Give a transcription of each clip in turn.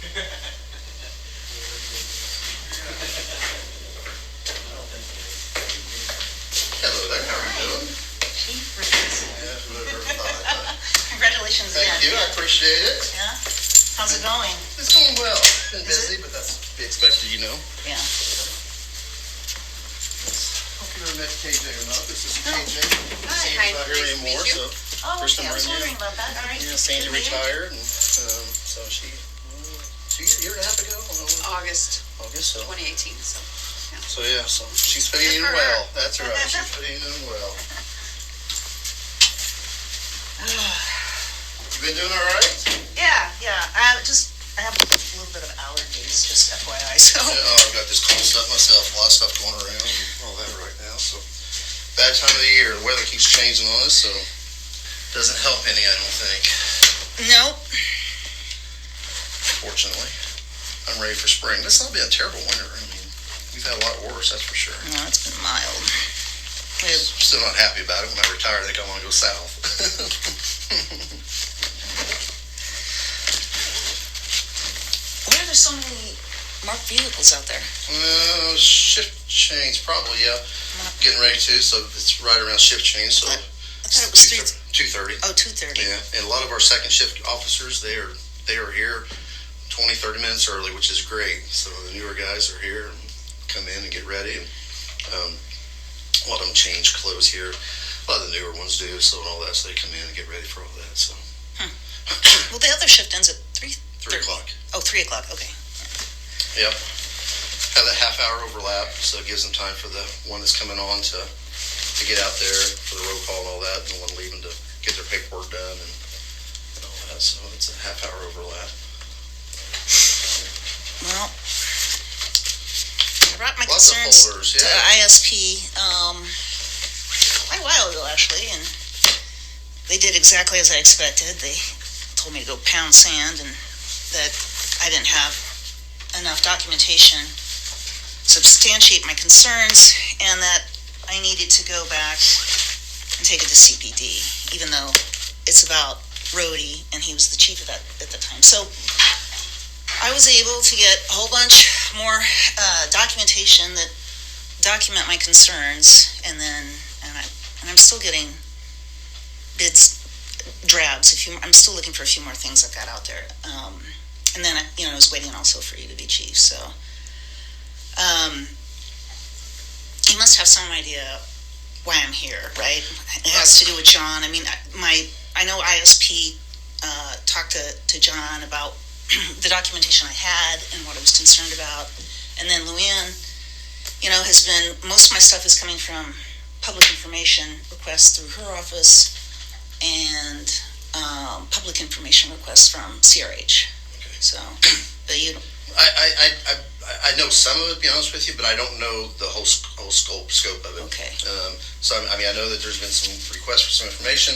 Hello there, how are you doing? Yeah, whoever thought that. Congratulations again. Thank you, I appreciate it. Yeah? How's it going? It's going well. Been busy, but that's to be expected, you know. Yeah. Hope you ever met KJ or not. This is Oh. KJ. Hi, Sandy's not here nice to anymore, meet you. so. Oh, First okay, I time was around wondering about that. All right. Yeah, Sandy Good to meet you. retired, and so she a year and a half ago, August August, so. 2018, so. So she's fitting in Good for her. well. That's right, she's fitting in well. You been doing all right? Yeah. I have a little bit of allergies, just FYI, so. Yeah, I've got this cold stuff myself, a lot of stuff going around and all that right now, so. Bad time of the year, the weather keeps changing on us, so doesn't help any, I don't think, Nope. fortunately. I'm ready for spring. This not been a terrible winter. I mean, we've had a lot worse, that's for sure. No, it's been mild. Still not happy about it. When I retire, I think I want to go south. Why are there so many marked vehicles out there? Shift change, probably, yeah. Getting ready to, so it's right around shift change, so. I thought it was 2:30. Oh, 2:30. Yeah, and a lot of our second shift officers, they are here 20, 30 minutes early, which is great. So the newer guys are here and come in and get ready. And a lot of them change clothes here. A lot of the newer ones do, so and all that, so they come in and get ready for all that, so. Well, the other shift ends at 3:30. 3 o'clock. Oh, 3 o'clock, okay. Yep. Have that half-hour overlap, so it gives them time for the one that's coming on to get out there for the roll call and all that, and the one leaving to get their paperwork done and all that. So it's a half-hour overlap. Well, I brought my Lots of concerns folders, to yeah. ISP quite a while ago, actually, and they did exactly as I expected. They told me to go pound sand and that I didn't have enough documentation substantiate my concerns and that I needed to go back and take it to CPD, even though it's about Rohde and he was the chief of that at the time. So I was able to get a whole bunch more documentation that document my concerns, and I'm still getting bids, drabs. I'm still looking for a few more things I've got out there. And then I was waiting also for you to be chief. So you must have some idea why I'm here, right? It has to do with John. I mean, I know ISP talked to John about the documentation I had and what I was concerned about, and then Luann, has been, most of my stuff is coming from public information requests through her office and public information requests from CRH. Okay. So, but you don't. I know some of it, to be honest with you, but I don't know the whole scope of it. Okay. So I know that there's been some requests for some information,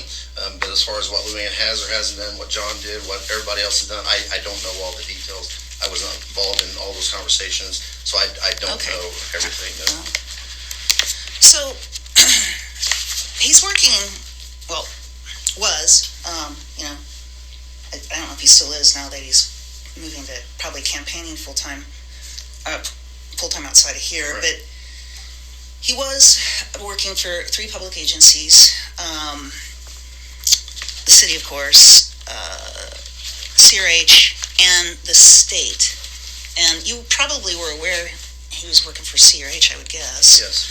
but as far as what Luann has or hasn't done, what John did, what everybody else has done, I don't know all the details. I was not involved in all those conversations, so I don't know everything. No. So he's working. Well, was I don't know if he still is now that he's moving to probably campaigning full-time outside of here, Right. but he was working for 3 public agencies, the city, of course, CRH, and the state. And you probably were aware he was working for CRH, I would guess. Yes.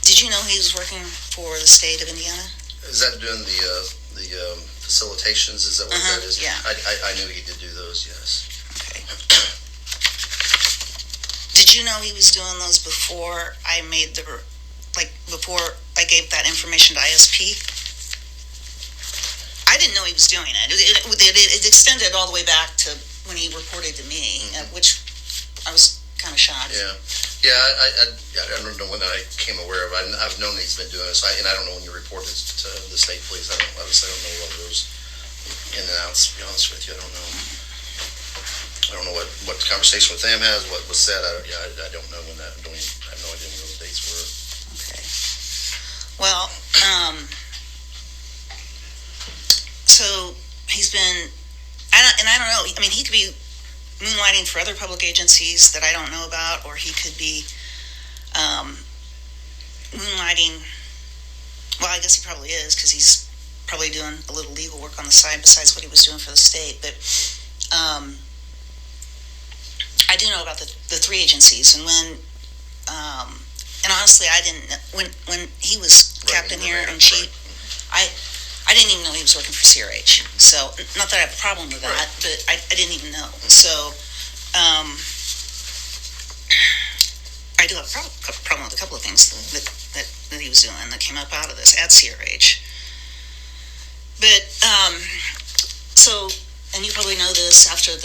Did you know he was working for the state of Indiana? Is that doing the facilitations? Is that what that is? Yeah. I knew he did do those. Yes. Okay. Did you know he was doing those before I made before I gave that information to ISP? I didn't know he was doing it. It extended all the way back to when he reported to me, which I was kind of shocked. Yeah. I don't know when I came aware of it. I've known that he's been doing this, and I don't know when you reported to the state police. Obviously, I don't know what those in and outs. To be honest with you, I don't know. I don't know what the conversation with them has, what was said. I don't know when that. I have no idea when those dates were. Okay. Well, so he's been, and I don't know. I mean, he could be moonlighting for other public agencies that I don't know about, or he could be moonlighting. Well, I guess he probably is, because he's probably doing a little legal work on the side besides what he was doing for the state. But I do know about the three agencies, and and honestly, I didn't when he was captain here and chief. I didn't even know he was working for CRH. So, not that I have a problem with that, but I didn't even know. So, I do have a problem with a couple of things that he was doing that came up out of this at CRH. But, so, and you probably know this after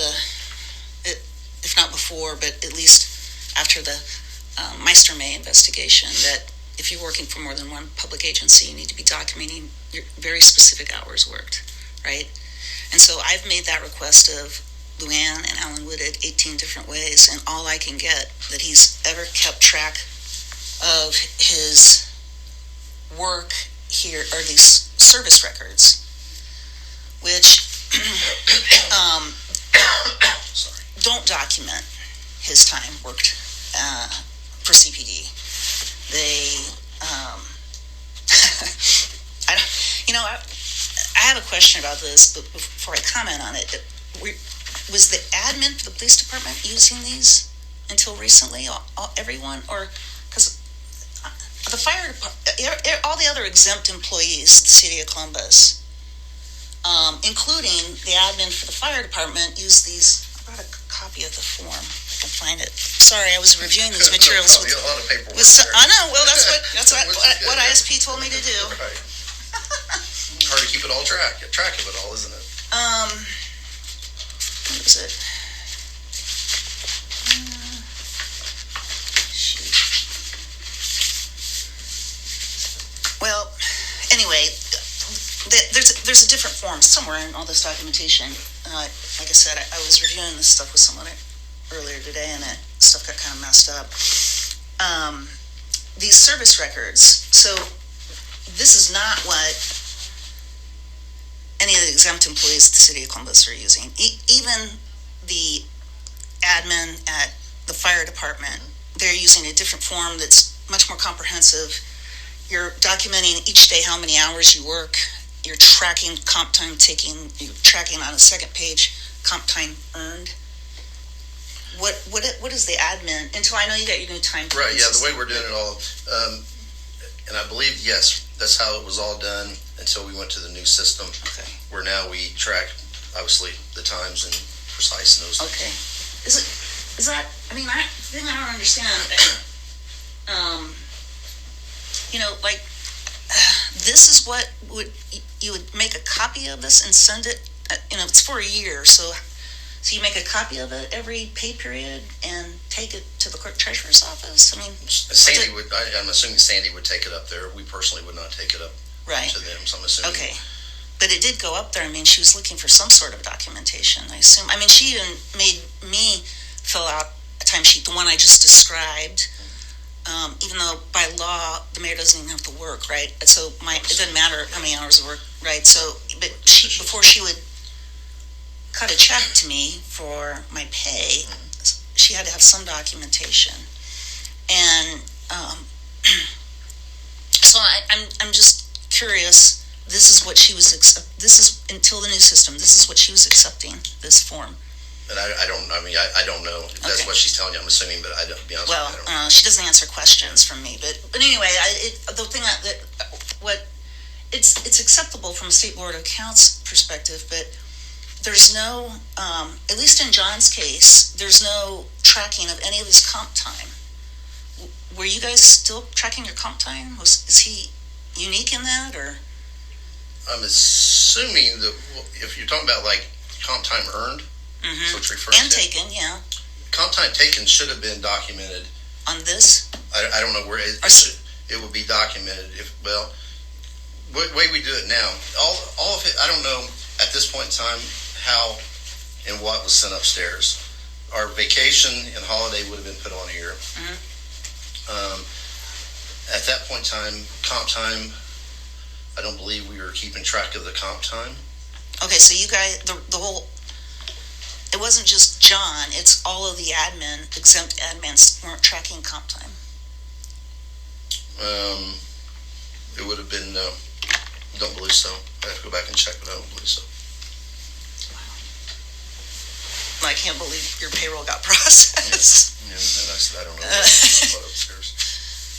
if not before, but at least after the Meister May investigation, that if you're working for more than one public agency, you need to be documenting your very specific hours worked, right? And so I've made that request of Luann and Alan Wooded 18 different ways, and all I can get that he's ever kept track of his work here are these service records, which don't document his time worked for CPD. They, I have a question about this, but before I comment on it, was the admin for the police department using these until recently, everyone, or because the fire department, all the other exempt employees of the city of Columbus, including the admin for the fire department, use these. I brought a copy of the form. I can find it. Sorry, I was reviewing these materials. A lot of paperwork. I know. Well, that's what ISP told me to do. Right. Hard to keep it all track of it all, isn't it? What is it? Shoot. Well, anyway, there's a different form somewhere in all this documentation. Like I said, I was reviewing this stuff with someone earlier today, and that stuff got kind of messed up. These service records. So this is not what any of the exempt employees at the city of Columbus are using. Even the admin at the fire department, they're using a different form that's much more comprehensive. You're documenting each day how many hours you work. You're tracking comp time taken. You're tracking on a second page comp time earned. What is the admin? Until I know you got your new time. Right. Yeah. The way we're doing it all, and I believe yes, that's how it was all done until we went to the new system. Okay. Where now we track obviously the times and precise and those things. Okay. Is that? I mean, the thing I don't understand. This is what you would make a copy of this and send it. It's for a year, so you make a copy of it every pay period and take it to the clerk treasurer's office. I mean, Sandy would. I'm assuming Sandy would take it up there. We personally would not take it up to them. So I'm assuming. Okay. But it did go up there. I mean, she was looking for some sort of documentation, I assume. I mean, she even made me fill out a timesheet, the one I just described, even though by law, the mayor doesn't even have to work, right? So it doesn't matter how many hours of work, right? So, but before she would cut a check to me for my pay, she had to have some documentation. And so I'm just curious. This is what she was. This is until the new system. This is what she was accepting. This form. And I don't. I mean, I don't know if that's what she's telling you. I'm assuming, but I don't. Be honest. Well, with you, I don't know. She doesn't answer questions from me. But anyway, the thing it's acceptable from a state board of accounts perspective, but there's no. At least in John's case, there's no tracking of any of his comp time. Were you guys still tracking your comp time? Is he unique in that, or? I'm assuming that if you're talking about like comp time earned, so it's referring and to taken, yeah. Comp time taken should have been documented on this. I don't know where it would be documented. The way we do it now, all of it. I don't know at this point in time how and what was sent upstairs. Our vacation and holiday would have been put on here. At that point in time, comp time. I don't believe we were keeping track of the comp time. Okay, so you guys, the whole, it wasn't just John, it's all of the exempt admins weren't tracking comp time. It would have been, don't believe so. I have to go back and check, but I don't believe so. I can't believe your payroll got processed. Yeah, and I said, I don't know what upstairs.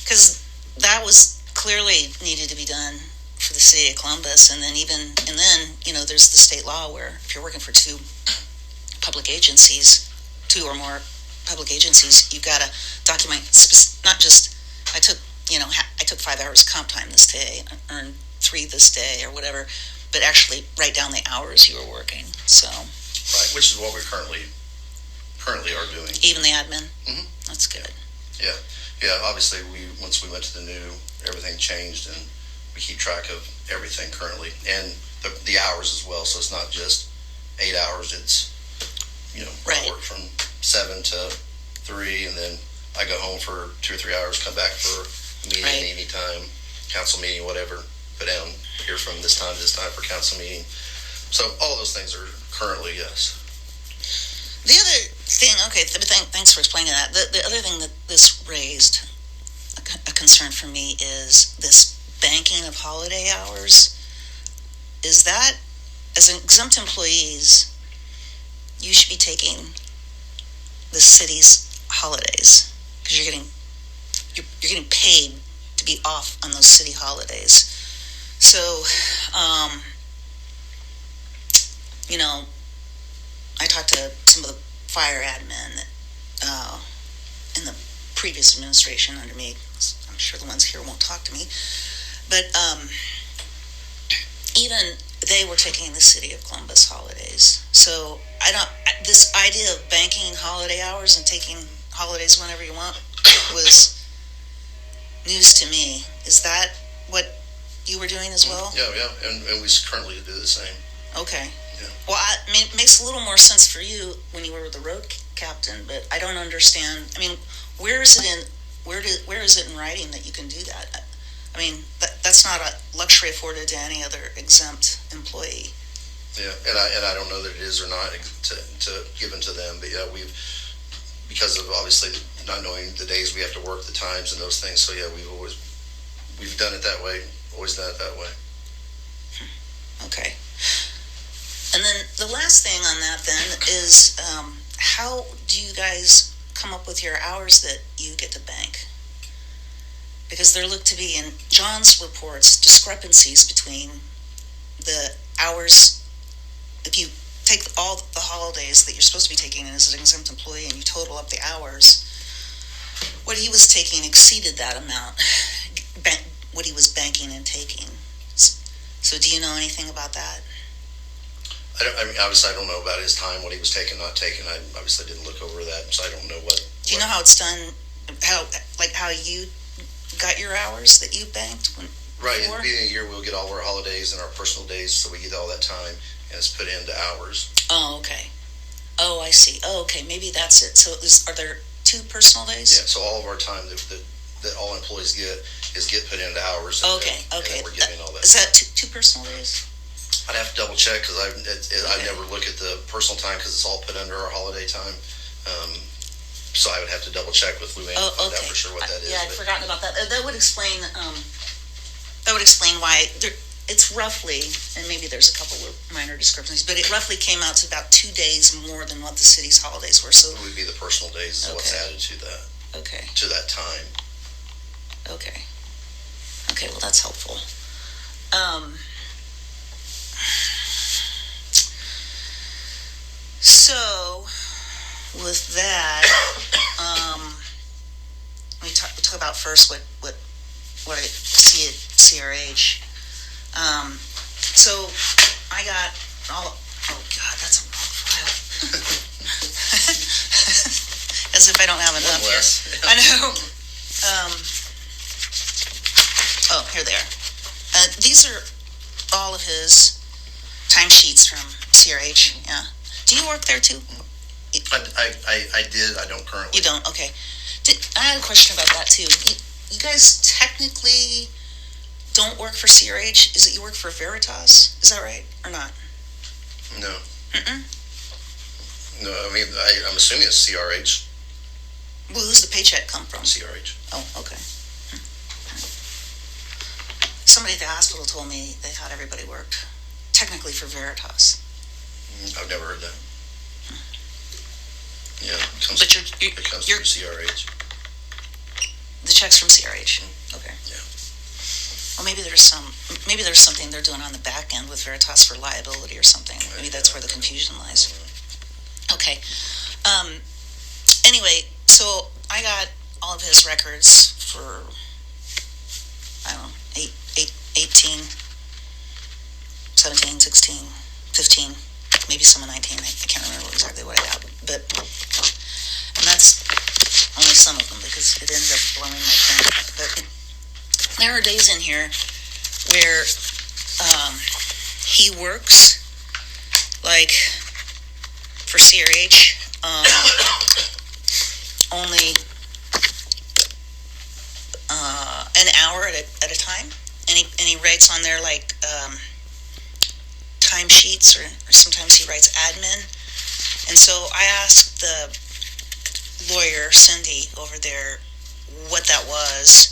Because that was clearly needed to be done for the city of Columbus, and then there's the state law where if you're working for two or more public agencies, you got to document not just I took 5 hours comp time this day, I earned 3 this day or whatever, but actually write down the hours you were working. So. Right, which is what we currently are doing. Even the admin? Mm-hmm. That's good. Yeah. Obviously, once we went to the new, everything changed, and we keep track of everything currently, and the hours as well. So it's not just 8 hours. It's right. I work from 7 to 3, and then I go home for 2 or 3 hours, come back for a meeting, right. anytime, council meeting, whatever. Go down here from this time to this time for council meeting. So all those things are currently, yes. The other thing, thanks for explaining that. The other thing that this raised a concern for me is this banking of holiday hours. Is that, as an exempt employees, you should be taking the city's holidays because you're getting paid to be off on those city holidays. So, I talked to some of the fire admin in the previous administration under me. I'm sure the ones here won't talk to me. But even they were taking the city of Columbus holidays. So this idea of banking holiday hours and taking holidays whenever you want was news to me. Is that what you were doing as well? Yeah, and we currently do the same. Okay. Yeah. Well, it makes a little more sense for you when you were the road captain, but I don't understand. I mean, where is it in writing that you can do that? I mean, that's not a luxury afforded to any other exempt employee. Yeah, and I don't know that it is or not to given to them, but yeah, because of obviously not knowing the days we have to work, the times and those things. So yeah, we've done it that way. Always done it that way. Okay. And then the last thing on that then is how do you guys come up with your hours that you get to bank? Because there look to be in John's reports discrepancies between the hours. If you take all the holidays that you're supposed to be taking as an exempt employee and you total up the hours, what he was taking exceeded that amount, what he was banking and taking. So do you know anything about that? Obviously I don't know about his time, what he was taking, not taking. I obviously didn't look over that, so I don't know what. Do you know how it's done? How you got your hours that you banked? Right, at the beginning of the year we'll get all of our holidays and our personal days, so we get all that time and it's put into hours. Oh, okay. Oh, I see. Oh, okay. Maybe that's it. So are there 2 personal days? Yeah. So all of our time that all employees get put into hours. And, okay. And we're giving all that. Is that two personal days? I'd have to double check because I never look at the personal time because it's all put under our holiday time. So I would have to double check with Luann to find out for sure what that is. Yeah, I'd forgotten about that. That would explain. Why it's roughly, and maybe there's a couple of minor discrepancies, but it roughly came out to about 2 days more than what the city's holidays were. So it would be the personal days is what's added to that. Okay. To that time. Okay. Okay. Well, that's helpful. So, with that, we talk about first what I see at CRH. So I got all. Oh God, that's a wrong file. As if I don't have enough here. I know. Oh, here they are. These are all of his timesheets from CRH. Yeah. Do you work there too? I did. I don't currently. You don't? Okay. I had a question about that too. You guys technically don't work for CRH. Is it you work for Veritas? Is that right or not? No. Mm-mm. No, I mean, I'm assuming it's CRH. Well, who's the paycheck come from? CRH. Oh, okay. Somebody at the hospital told me they thought everybody worked technically for Veritas. I've never heard that. Yeah, it comes, But it comes through CRH. The check's from CRH. Okay. Yeah. Well, maybe there's something they're doing on the back end with Veritas for liability or something. Maybe that's where the confusion lies. Okay. Anyway, so I got all of his records for, I don't know, 18, 17, 16, 15, maybe some of 19. I can't remember exactly what I got. But, and that's only some of them because it ended up blowing my phone. But there are days in here where he works, like for CRH, only an hour at a time, and he writes on there like time sheets, or sometimes he writes admin. And so I asked the lawyer Cindy over there what that was,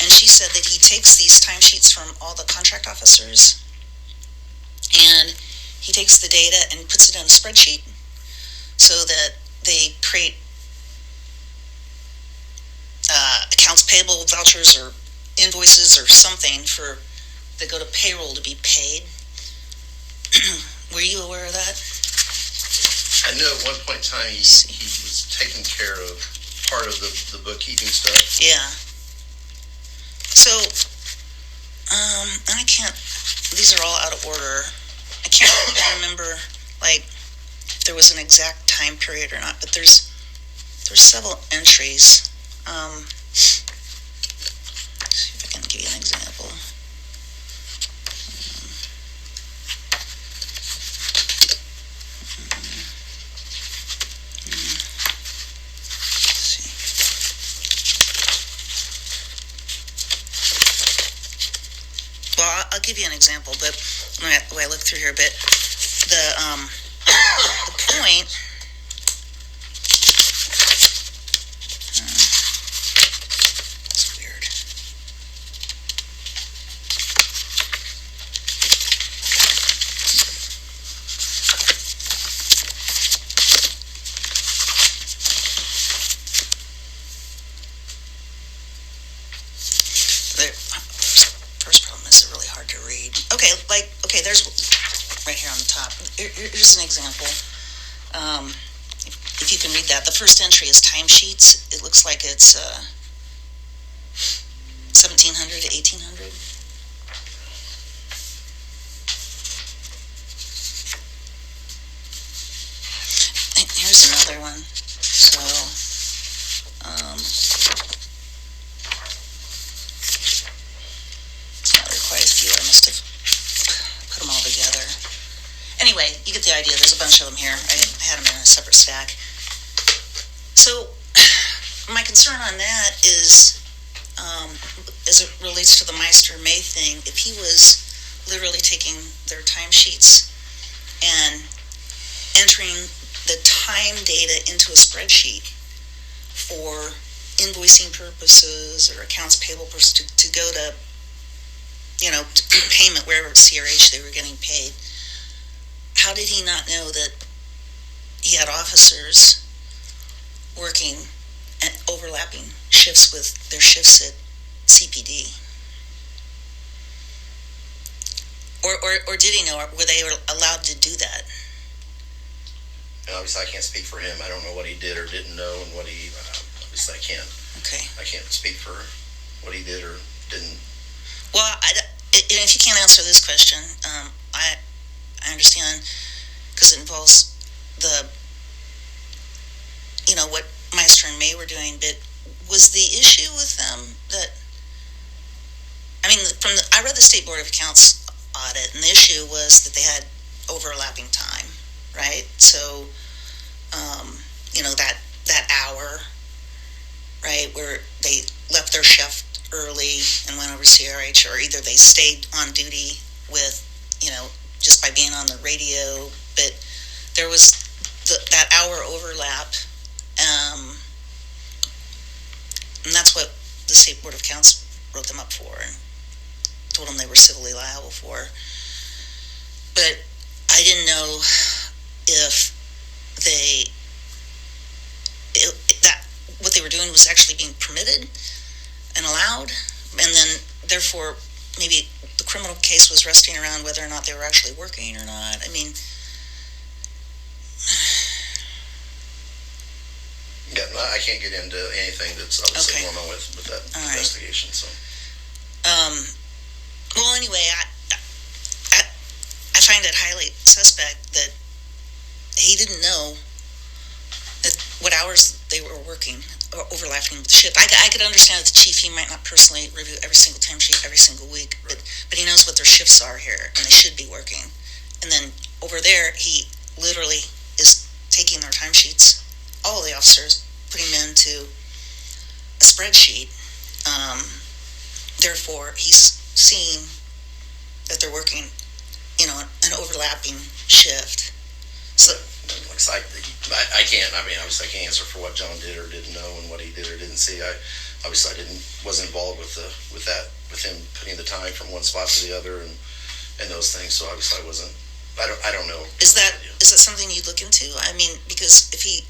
and she said that he takes these timesheets from all the contract officers, and he takes the data and puts it in a spreadsheet so that they create accounts payable vouchers or invoices or something for that go to payroll to be paid. Were you aware of that? I know at one point in time he was taking care of part of the bookkeeping stuff. Yeah. So, and I can't, these are all out of order. I can't remember, like, if there was an exact time period or not, but there's several entries. Let's see if I can give you an example. Well, I'll give you an example, but when I look through here a bit, the point. It's weird. First problem is they're really hard to read. Okay, there's right here on the top. Here's an example. If you can read that, the first entry is timesheets. It looks like it's 1700 to 1800. And here's another one. So, quite a few. I must have put them all together. Anyway, you get the idea. There's a bunch of them here. I had them in a separate stack. So my concern on that is, as it relates to the Meister May thing, if he was literally taking their timesheets and entering the time data into a spreadsheet for invoicing purposes or accounts payable purposes to go to, payment wherever at CRH they were getting paid. How did he not know that he had officers working and overlapping shifts with their shifts at CPD? Or did he know? Or were they allowed to do that? And obviously, I can't speak for him. I don't know what he did or didn't know, and what he obviously I can't. Okay. I can't speak for what he did or didn't. Well, if you can't answer this question, I understand, because it involves what Meister and May were doing. But was the issue with them that, I read the State Board of Accounts audit, and the issue was that they had overlapping time, right? So, that hour, right, where they left their shift early and went over to CRH, or either they stayed on duty with, just by being on the radio. But there was that hour overlap, and that's what the State Board of Accounts wrote them up for and told them they were civilly liable for. But I didn't know if that what they were doing was actually being permitted and allowed, and then therefore maybe the criminal case was resting around whether or not they were actually working or not. I mean, yeah, I can't get into anything that's obviously going on with that investigation. So, well, anyway, I find it highly suspect that he didn't know that what hours they were working or overlapping with the shift. I could understand that the chief, he might not personally review every single timesheet every single week, right. but he knows what their shifts are here, and they should be working. And then over there, he literally is taking their timesheets, all of the officers, putting them into a spreadsheet. Therefore, he's seeing that they're working, an overlapping shift. So, I can't. I mean, obviously, I can't answer for what John did or didn't know and what he did or didn't see. I wasn't involved with him putting the time from one spot to the other and those things. So obviously, I wasn't. I don't know. Is that something you'd look into? I mean, because if he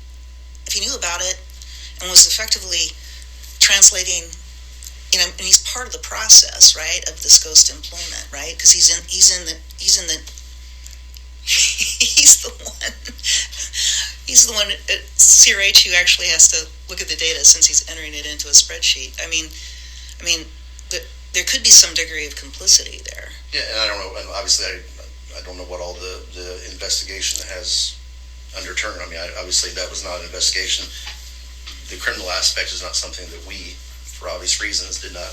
knew about it and was effectively translating, and he's part of the process, right, of this ghost employment, right? Because he's the one at CRH who actually has to look at the data since he's entering it into a spreadsheet. I mean, there could be some degree of complicity there. Yeah, and I don't know. And obviously, I don't know what all the investigation has underturned. I mean, obviously that was not an investigation. The criminal aspect is not something that we, for obvious reasons, did not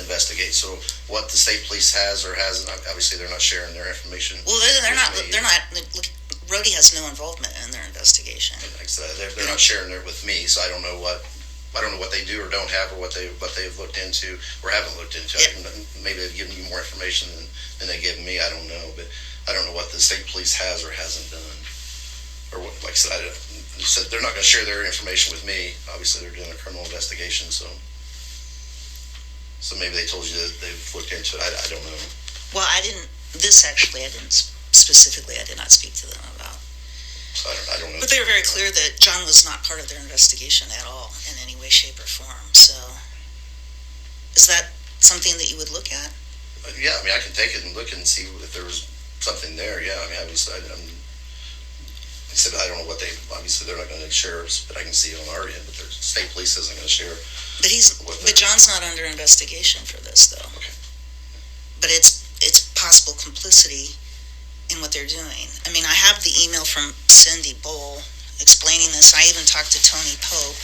investigate. So what the state police has or hasn't, obviously they're not sharing their information. Well, they're not. Look, Rohde has no involvement in their investigation. Like I said, they're not sharing it with me, so I don't know what they do or don't have, or what they've looked into or haven't looked into. Yeah. Maybe they've given you more information than they give me. I don't know, but I don't know what the state police has or hasn't done. Or what, like I said, you said they're not going to share their information with me. Obviously, they're doing a criminal investigation, so maybe they told you that they've looked into it. I don't know. Well, I didn't specifically. I did not speak to them about. So I don't know. But they were very clear that John was not part of their investigation at all in any way, shape, or form. So, is that something that you would look at? Yeah, I mean, I can take it and look and see if there was something there. Yeah, I mean, obviously, I said I don't know what obviously they're not going to share, but I can see it on our end. But the state police isn't going to share. But John's not under investigation for this, though. Okay. But it's possible complicity in what they're doing. I mean, I have the email from Cindy Bull explaining this. I even talked to Tony Pope.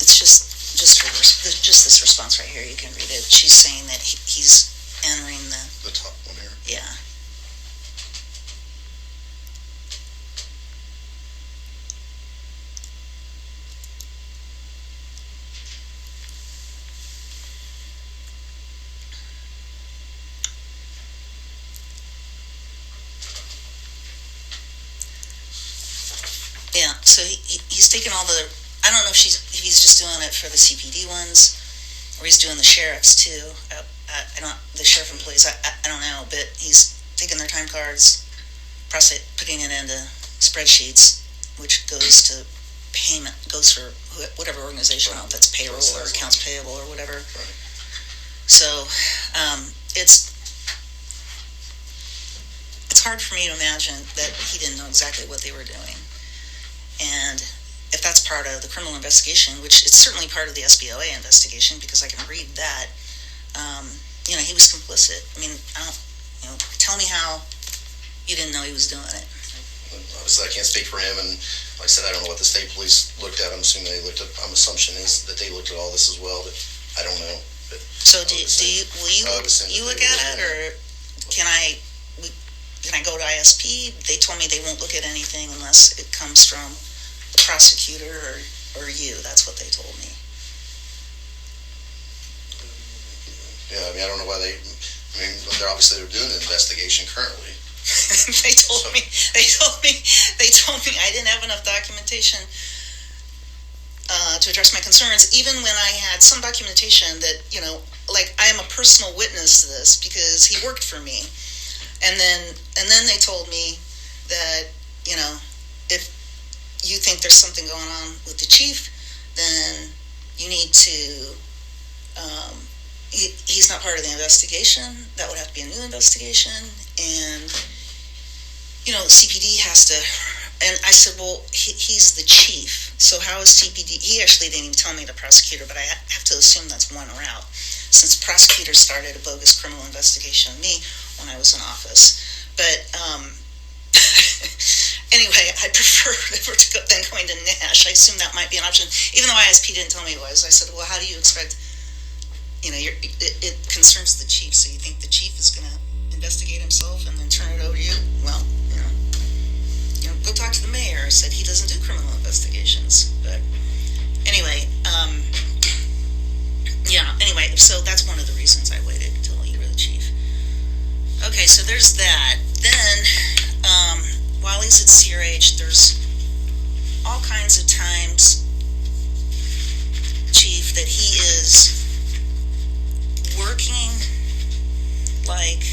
It's just this response right here. You can read it. She's saying that he's entering the top one here. Yeah. Yeah, so he's taken all the. I don't know if he's just doing it for the CPD ones, or he's doing the sheriffs too. The sheriff employees. I don't know, but he's taking their time cards, putting it into spreadsheets, which goes to payment, goes for whatever organization, if it's payroll or accounts payable or whatever. Right. So it's hard for me to imagine that he didn't know exactly what they were doing. And if that's part of the criminal investigation, which it's certainly part of the SBOA investigation, because I can read that, he was complicit. I mean, tell me how you didn't know he was doing it. Obviously, I can't speak for him, and like I said, I don't know what the state police looked at. I'm assuming they looked at. My assumption is that they looked at all this as well, but I don't know. But so will you look at it, or can I go to ISP? They told me they won't look at anything unless it comes from the prosecutor or you. That's what they told me. Yeah, I mean, I don't know why they're doing an investigation currently. They told me I didn't have enough documentation to address my concerns, even when I had some documentation that, like, I am a personal witness to this because he worked for me. And then they told me that, if you think there's something going on with the chief, then you need to, he's not part of the investigation. That would have to be a new investigation. And, CPD has to, and I said, well, he's the chief. So how is CPD? He actually didn't even tell me the prosecutor, but I have to assume that's one route, since prosecutors started a bogus criminal investigation of me when I was in office. But anyway, I prefer than going to Nash. I assume that might be an option, even though ISP didn't tell me it was. I said, well, how do you expect, it concerns the chief, so you think the chief is going to investigate himself and then turn it over to you? Well, go talk to the mayor. I said he doesn't do criminal investigations. But anyway, so that's one of the reasons I waited until you were the chief. Okay, so there's that. Then, while he's at CRH, there's all kinds of times, Chief, that he is working like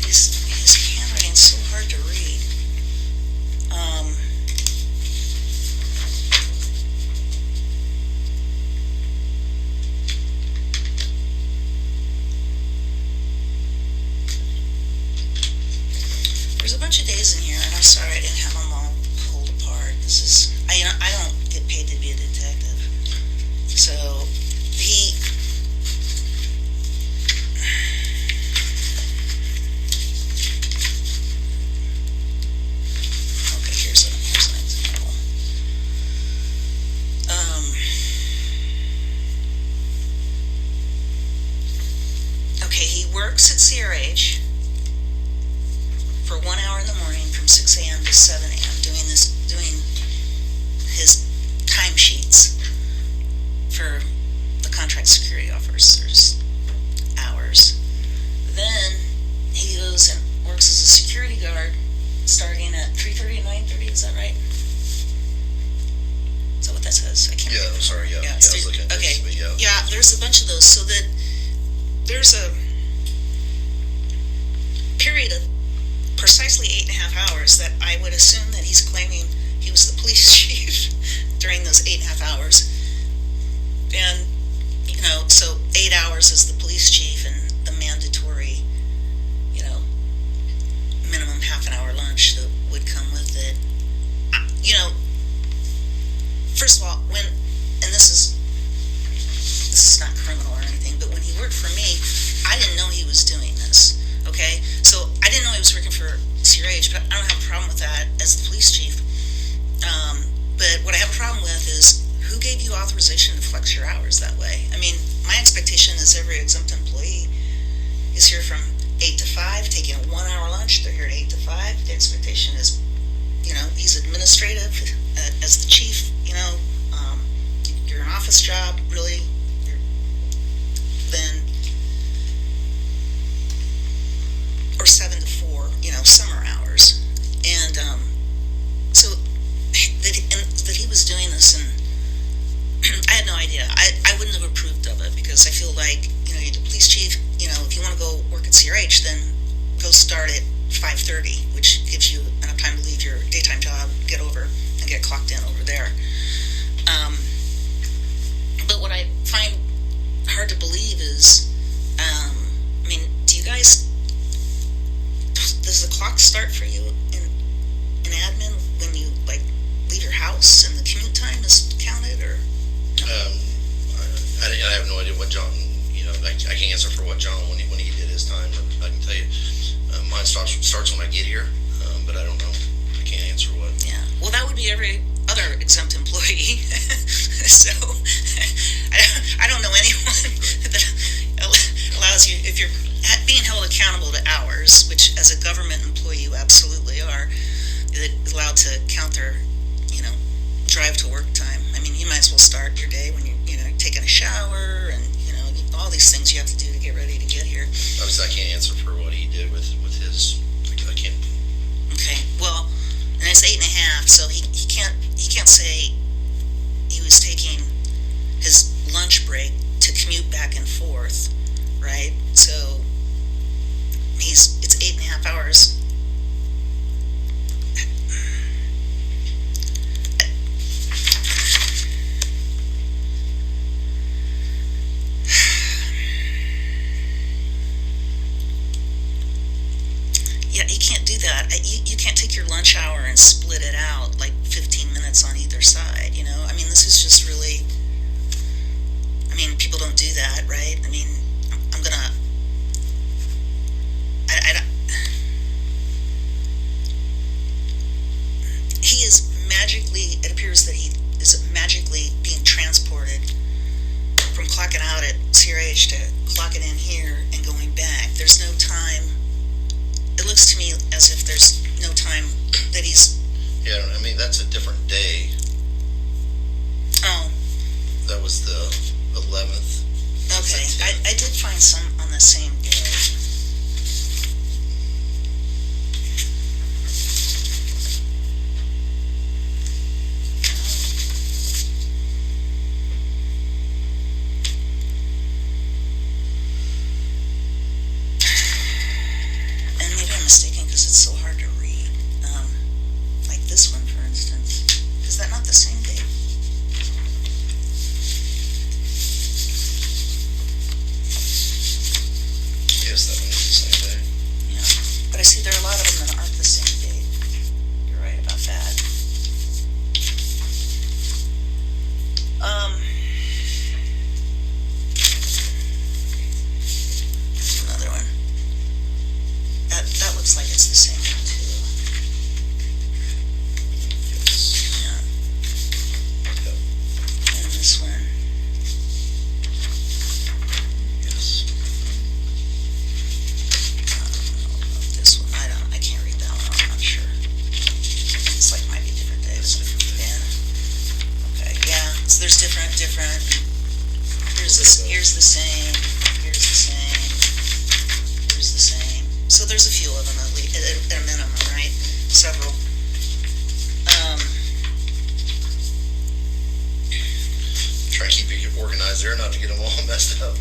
his handwriting's so hard to read. There's a bunch of days in here, and I'm sorry I didn't have them all pulled apart. I don't get paid to be a detective. So, okay, here's an example. Okay, he works at CRH for 1 hour in the morning from 6 a.m. to 7 a.m. doing his timesheets for the contract security officers' hours. Then he goes and works as a security guard starting at 3:30 to 9:30. Is that right? Is that what that says? I can't. Yeah, I'm sorry. Yeah, I was looking at this. Okay. But Yeah, there's a bunch of those. So that there's a period of precisely 8.5 hours that I would assume that he's claiming he was the police chief during those 8.5 hours. And, so 8 hours as the police chief and the mandatory, minimum half an hour lunch that would come with it. First of all, and this is not criminal or anything, but when he worked for me, I didn't know he was doing this. Okay, so I didn't know he was working for CRH, but I don't have a problem with that as the police chief. But what I have a problem with is who gave you authorization to flex your hours that way? I mean, my expectation is every exempt employee is here from 8 to 5, taking a 1 hour lunch. They're here at 8 to 5. The expectation is, he's administrative as the chief. You're an office job, really. Then. Or 7 to 4, summer hours. And so that he was doing this, and I had no idea. I wouldn't have approved of it because I feel like, you're the police chief, if you want to go work at CRH, then go start at 5:30, which gives you enough time to leave your daytime job, get over, and get clocked in over there. But what I find hard to believe is, do you guys, does the clock start for you in admin when you leave your house and the commute time is counted, or? I have no idea what John. I can't answer for what John when he did his time. I can tell you, mine starts when I get here, but I don't know. I can't answer what. Yeah. Well, that would be every other exempt employee. So I don't know anyone that allows allows you, if you're being held accountable to hours, which as a government employee you absolutely are, it's allowed to count their, drive to work time. I mean, you might as well start your day when you're, taking a shower and, all these things you have to do to get ready to get here. Obviously, I can't answer for what he did with his. I can't. Okay, well, and it's 8.5, so he can't say he was taking his lunch break to commute back and forth, right? So it's 8.5 hours. Yeah, you can't do that. You can't take your lunch hour and split it out like 15 minutes on either side, I mean, this is just really, people don't do that, right? I mean, I'm gonna, I don't, he is magically, it appears that he is magically being transported from clocking out at CRH to clocking in here and going back. There's no time. It looks to me as if there's no time that he's... Yeah, I mean, that's a different day. Oh. That was the 11th. Okay, I did find some on the same day. And maybe I'm mistaken because it's so hard to read. Like this one, for instance. Is that not the same date? Yes, that one was the same day. Yeah, but I see there are a lot of them that aren't the same date. You're right about that. There's another one. That looks like it's the same one too. Yes. Yeah. Yep. And this one. Yes. I don't know about this one. I can't read that one. I'm not sure. It's like might be different days. It's a different day. Yeah. Okay. Yeah. So there's different. Here's the same. Here's the same. Here's the same. So there's a few of them at least, at a minimum, right? Several. Try to keep it organized there, not to get them all messed up.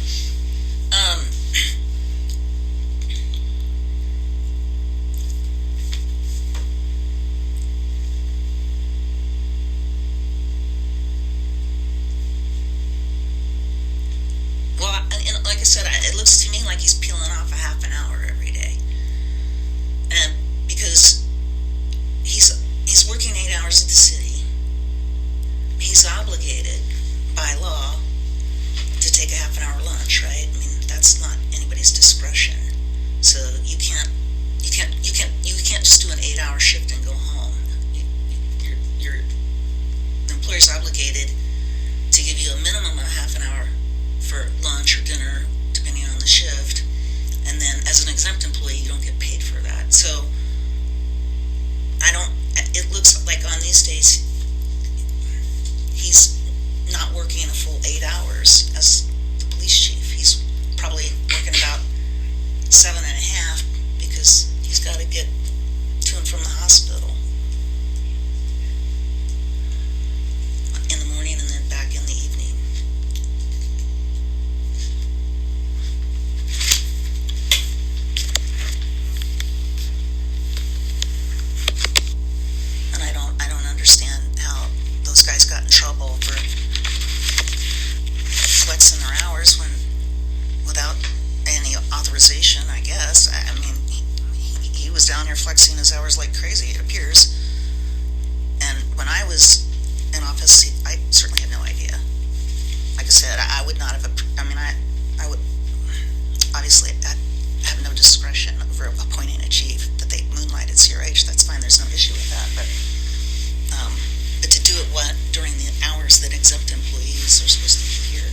Well, and like I said, it looks to me like he's peeling off a half an hour every day, and because he's working 8 hours at the city, he's obligated by law to take a half an hour lunch, right? I mean, that's not anybody's discretion. So you can't just do an 8-hour shift and go home. The employer's obligated to give you a minimum of a half an hour for lunch or dinner, depending on the shift, and then as an exempt employee, you don't get paid for that. So it looks like on these days he's not working a full 8 hours as the police chief. He's probably working about 7.5 because he's got to get to and from the hospital in the morning and then back in the evening. And I don't understand how those guys got in trouble for flexing their hours without any authorization, I guess. I mean, he was down here flexing his hours like crazy, it appears. And when I was in office, I certainly had no idea. Like I said, I would not have, I would, obviously, I have no discretion over appointing a chief. That they moonlight at CRH, that's fine, there's no issue with that. But to do it during the hours that exempt employees are supposed to be here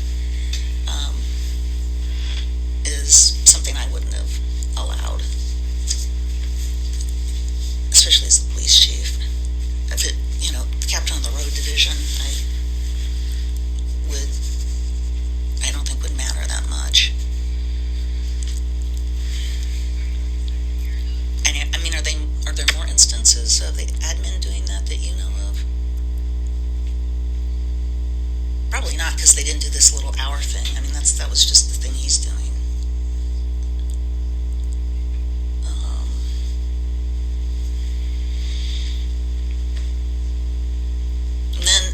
is something I wouldn't have allowed, especially as the police chief. If it, captain of the road division, I don't think would matter that much. And I mean, are there more instances of the admin doing that you know of? Probably not, because they didn't do this little hour thing. I mean, that was just the thing he's doing. And then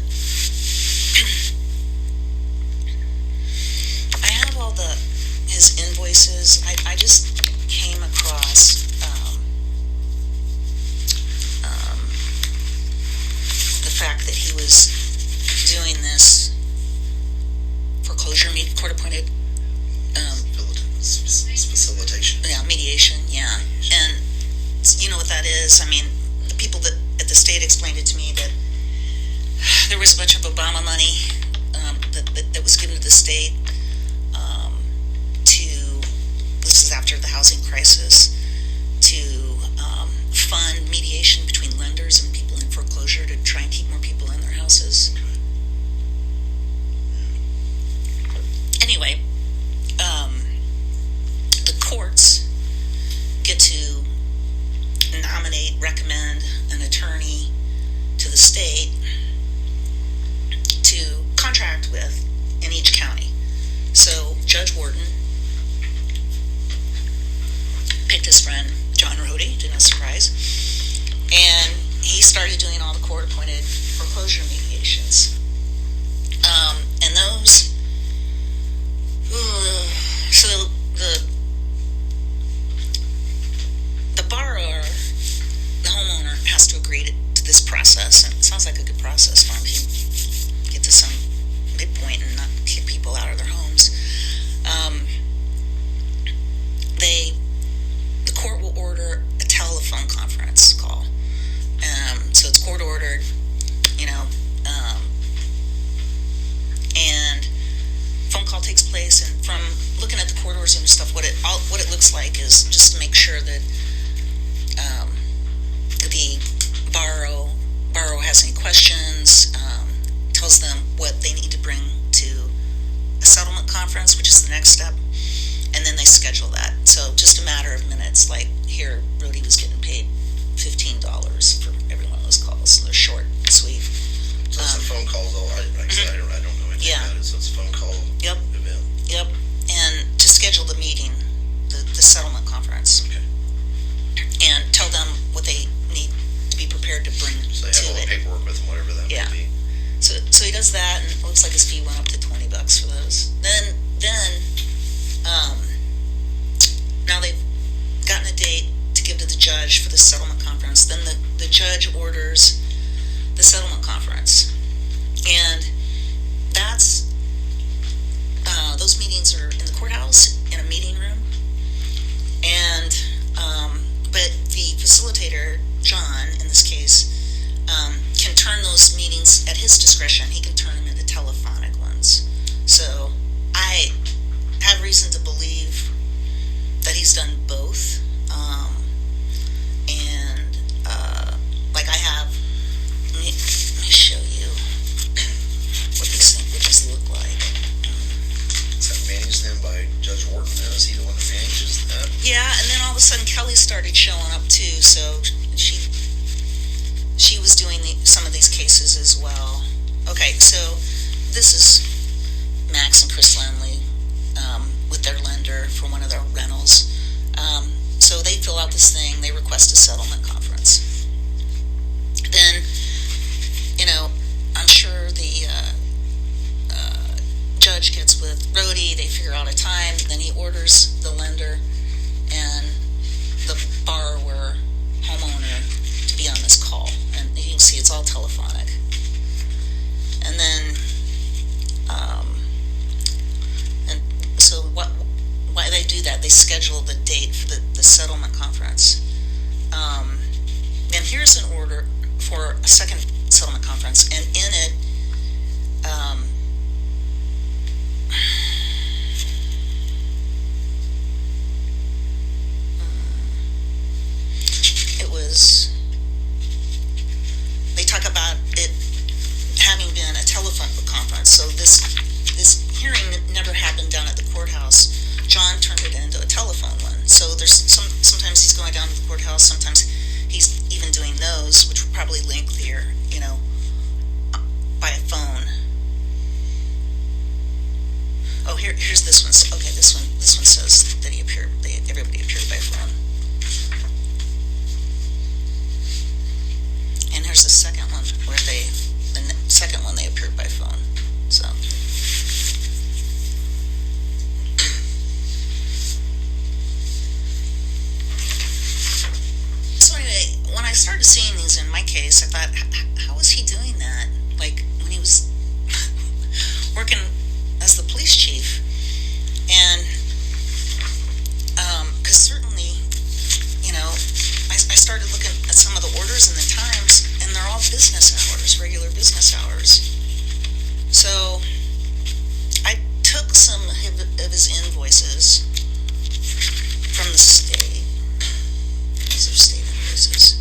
I have all his invoices. I just came across the fact that he was doing this foreclosure court-appointed facilitation. Yeah, mediation. Yeah, and you know what that is. I mean, the people at the state explained it to me that there was a bunch of Obama money that was given to the state this is after the housing crisis, to fund mediation between lenders and people in foreclosure to try and keep more people in their houses. Anyway, the courts get to recommend an attorney to the state to contract with in each county. So Judge Wharton picked his friend John Rohde, to no surprise, and he started doing all the court-appointed foreclosure mediations. And those, so the borrower, the homeowner, has to agree to this process, and it sounds like a good process for him. He can get to some midpoint and not kick people out of their homes. The court will order a telephone conference call. So it's court ordered, and phone call takes place. And from looking at the court orders and stuff, what it looks like is just to make sure that the borrower has any questions, tells them what they need to bring to a settlement conference, which is the next step, and then they schedule that. So just a matter of minutes. Like here, Rohde was getting paid $15 for every one of those calls. So they're short, sweet. So it's a phone call, though. I don't know anything about it. So it's a phone call event. Yep. And to schedule the meeting, the settlement conference. Okay. And tell them what they need to be prepared to bring so they have all the paperwork with them, whatever that may be. So he does that, and it looks like his fee went up to $20 for those. Then now they've gotten a date to give to the judge for the settlement conference. Then the judge orders the settlement conference, and that's those meetings are in the courthouse in a meeting room, and but the facilitator, John, in this case, can turn those meetings at his discretion. He can turn them into telephonic ones. So I have reason to believe that he's done both. And like I have, let me show you what these sandwiches look like. Is that managed then by Judge Wharton? Is he the one that manages that? Yeah, and then all of a sudden Kelly started showing up too, so she was doing some of these cases as well. Okay, so this is Max and Chris Landley with their lender for one of their rentals. So they fill out this thing, they request a settlement conference. Then, I'm sure the judge gets with Rohde, they figure out a time, then he orders the lender and the borrower, homeowner, to be on this call. And you can see it's all telephonic. And then, and so why they do that, they schedule the date for the settlement conference. And here's an order for a second settlement conference, and in it, was, they talk about it having been a telephone conference. So this hearing never happened down at the courthouse. John turned it into a telephone one. So sometimes he's going down to the courthouse, sometimes he's even doing those, which were probably lengthier, by a phone. Oh, here's this one. Okay, this one says that everybody appeared by phone. And here's the second one where the second one they appeared by phone. So. So anyway, when I started seeing these in my case, I thought, how was he doing that? Like when he was working as the police chief, and because certainly, I started looking at some of the orders in the Times, and they're all business hours, regular business hours. So I took some of his invoices from the state. These are state invoices,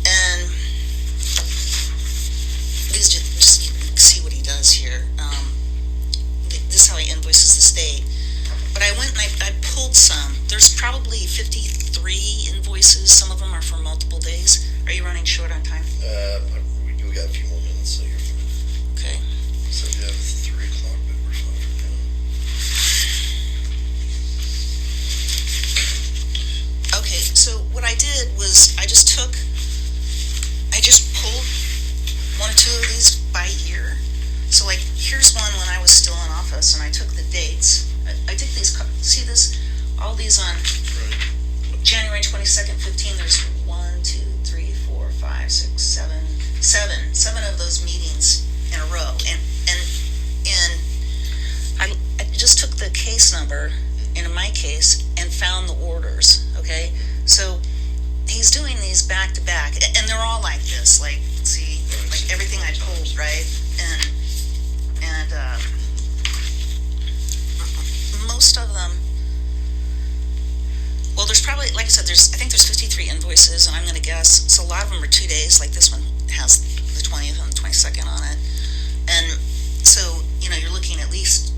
and these just you can see what he does here. This is how he invoices the state. But I went and I pulled some. There's probably 53 invoices. Some of them are for multiple days. Are you running short on time? We got a few more minutes, so you're fine. Okay. So we have 3 o'clock, but we're fine for now. Okay, so what I did was I just pulled one or two of these by year. So like, here's one when I was still in office, and I took the dates. I did these, see this? All these on January 22nd, 15, there's 1, 2, 3, 4, 5, 6, 7 of those meetings in a row. And I just took the case number, in my case, and found the orders, okay? So he's doing these back to back, and they're all like this, like, see, like everything I pulled, right? And most of them, well, there's probably, like I said, I think there's 53 invoices, and I'm going to guess, so a lot of them are 2 days, like this one has the 20th and the 22nd on it, and so, you're looking at least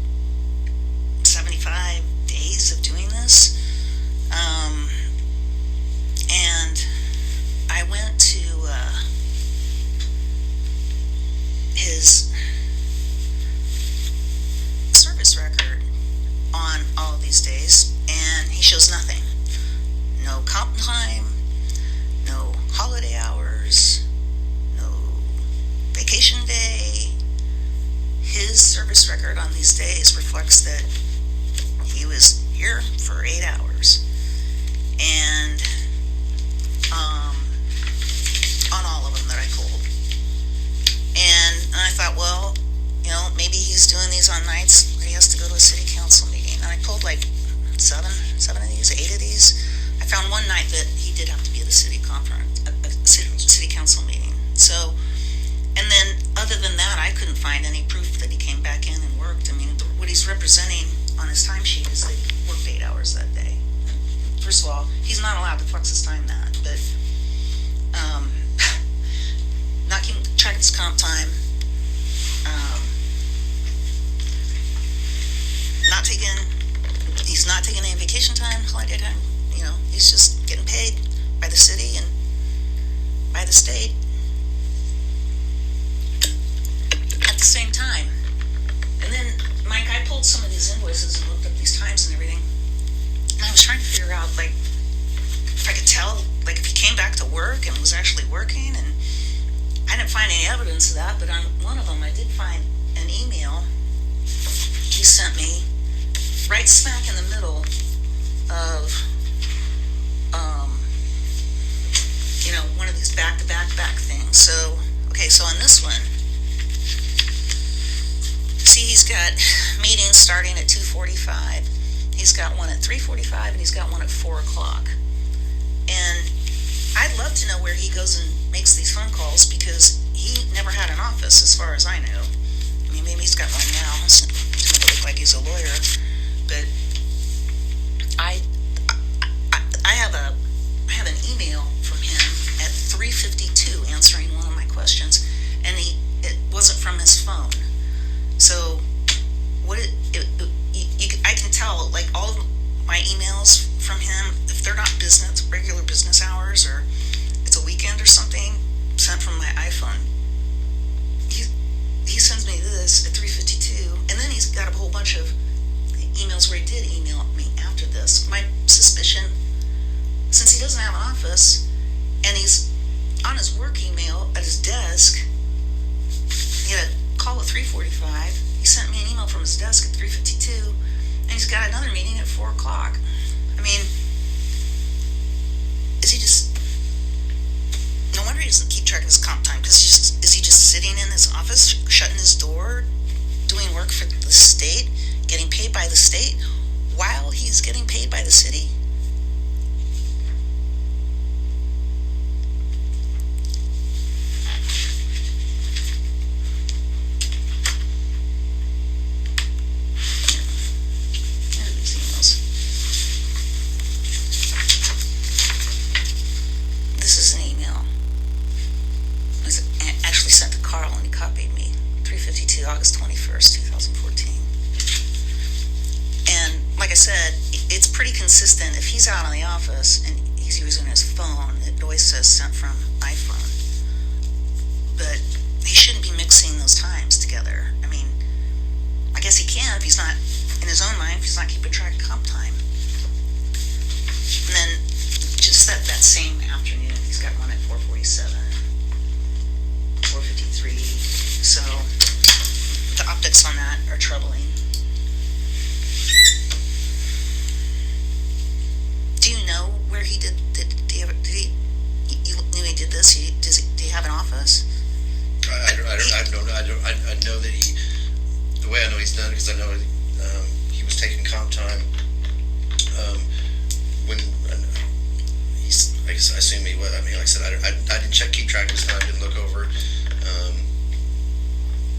75 days of doing this, and I went to his service record on all of these days, and he shows nothing. No comp time, no holiday hours, no vacation day. His service record on these days reflects that he was here for 8 hours. And on all of them that I pulled. And I thought, well, maybe he's doing these on nights where he has to go to a city council meeting. And I pulled like 7 of these, 8 of these. I found one night that he did have to be at a city conference, a city council meeting. So, and then other than that, I couldn't find any proof that he came back in and worked. I mean, what he's representing on his timesheet is that he worked 8 hours that day. First of all, he's not allowed to flex his time that, but not keeping track of his comp time, he's not taking any vacation time, holiday time, he's just getting paid by the city and by the state at the same time. And then, Mike, I pulled some of these invoices and looked up these times and everything, and I was trying to figure out, like, if I could tell, like, if he came back to work and was actually working, and I didn't find any evidence of that, but on one of them I did find an email he sent me right smack in the middle of, one of these back-to-back things. So, okay, so on this one, see, he's got meetings starting at 2:45. He's got one at 3:45, and he's got one at 4 o'clock. And I'd love to know where he goes and makes these phone calls, because he never had an office as far as I knew. I mean, maybe he's got one now to make it look like he's a lawyer, but I have an email from him from him, if they're not regular business hours, or it's a weekend or something, sent from my iPhone. He sends me this at 3:52, and then he's got a whole bunch of emails where he did email me after this. My suspicion, since he doesn't have an office, and he's on his work email at his desk, he had a call at 3:45. He sent me an email from his desk at 3:52, and he's got another meeting at 4 o'clock. I mean, is he just... No wonder he doesn't keep track of his comp time, because is he just sitting in his office, shutting his door, doing work for the state, getting paid by the state, while he's getting paid by the city? This is an email. It was actually sent to Carl, and he copied me. 3:52, August 21st, 2014. And like I said, it's pretty consistent. If he's out in the office and he's using his phone, it always says sent from iPhone. But he shouldn't be mixing those times together. I mean, I guess he can if he's not, in his own mind, if he's not keeping track of comp time. And then just that same afternoon, he's got one at 4:47, 4:53. So the optics on that are troubling. Do you know where he did you knew he did this? Do you have an office? I know that the way I know he's done it, because I know he was taking comp time when I assume he was. I mean, like I said, I didn't keep track of his time, didn't look over.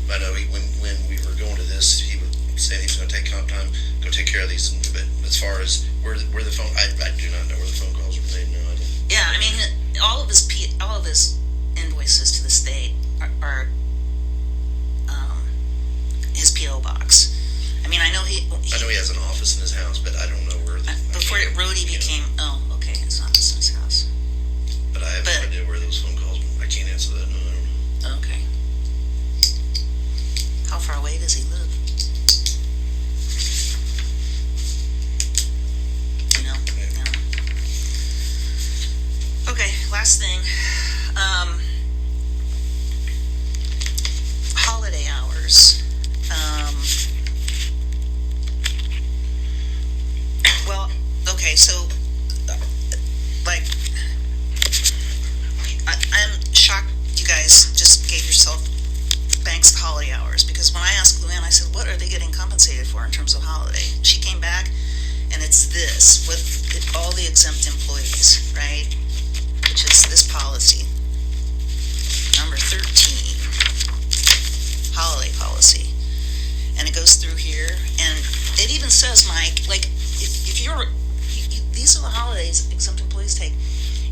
I know when we were going to this, he would say he was going to take comp time, go take care of these. But as far as where the phone, I do not know where the phone calls were made. No, I don't. Yeah, I mean, all of his invoices to the state are his PO box. I mean, I know he has an office in his house, but I don't know where. Before Rohde became, okay, it's not in his house. But I have no idea where those phone calls. I can't answer that. No, I don't know. Okay. How far away does he live? You know? Yeah. No. Okay, last thing. Holiday hours. Well, okay, so, like, I'm shocked you guys just gave yourself banks holiday hours, because when I asked Luann, I said, what are they getting compensated for in terms of holiday? She came back, and it's this, with all the exempt employees, right? Which is this policy. Number 13. Holiday policy. And it goes through here, and it even says, Mike, like, if you're, these are the holidays exempt employees take,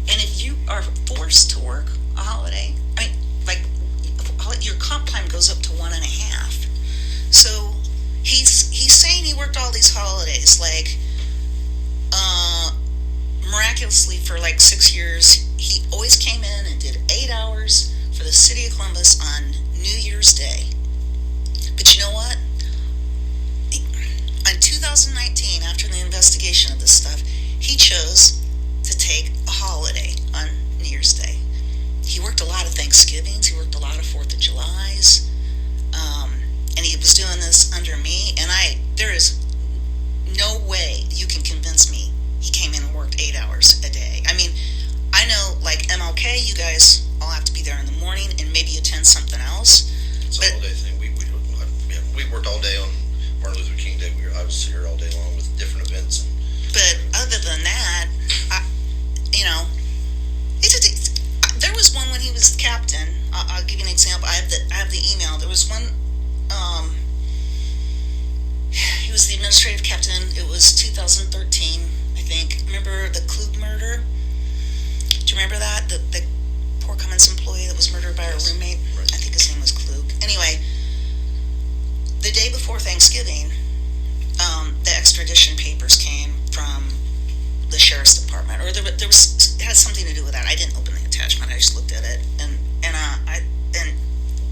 and if you are forced to work a holiday, I mean, like, your comp time goes up to 1.5. So he's saying he worked all these holidays, like, miraculously for like 6 years, he always came in and did 8 hours for the city of Columbus on New Year's Day. But you know what? In 2019, after the investigation of this stuff, he chose to take a holiday on New Year's Day. He worked a lot of Thanksgivings, he worked a lot of 4th of Julys, and he was doing this under me, and there is no way you can convince me he came in and worked 8 hours a day. I mean, I know, like MLK, you guys all have to be there in the morning and maybe attend something else. It's an all-day thing. We worked all day on Martin Luther King Day. I was here all day long with different events. But other than that, there was one when he was captain. I'll give you an example. I have the email. There was one. He was the administrative captain. It was 2013, I think. Remember the Klug murder? Do you remember that? The poor Cummins employee that was murdered by her roommate. Right. I think his name was Klug. Anyway, the day before Thanksgiving, the extradition papers came from there was, it had something to do with that. I didn't open the attachment. I just looked at it, and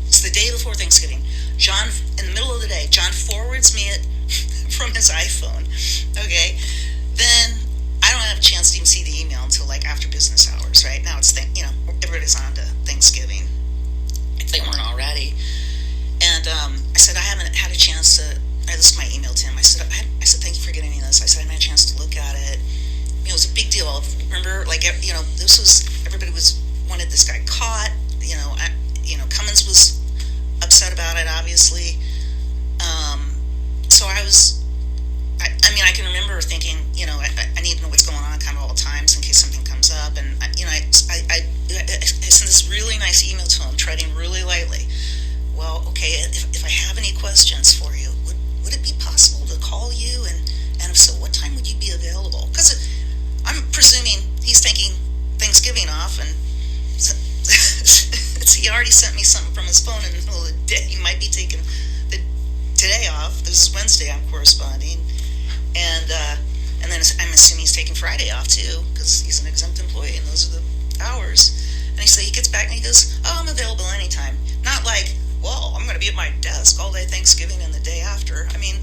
it's the day before Thanksgiving. John, in the middle of the day, John forwards me it from his iPhone. Okay, then I don't have a chance to even see the email until like after business hours. Right now, it's everybody's on to Thanksgiving if they weren't already. And I said, I haven't had a chance to. I listed my email to him. I said, thank you for getting me this. I said, I haven't had a chance to look at it. It was a big deal. Remember, this was, everybody wanted this guy caught. Cummins was upset about it, obviously. So I can remember thinking, I need to know what's going on kind of all times in case something comes up. And, I sent this really nice email to him, treading really lightly. Well, okay, if I have any questions for you, would it be possible to call you? And if so, what time would you be available? Because I'm presuming he's taking Thanksgiving off, and he already sent me something from his phone in the middle of the day. He might be taking the today off. This is Wednesday. I'm corresponding, and then I'm assuming he's taking Friday off too, because he's an exempt employee, and those are the hours. And he gets back and he goes, "Oh, I'm available anytime." Not like, "Well, I'm going to be at my desk all day Thanksgiving and the day after." I mean,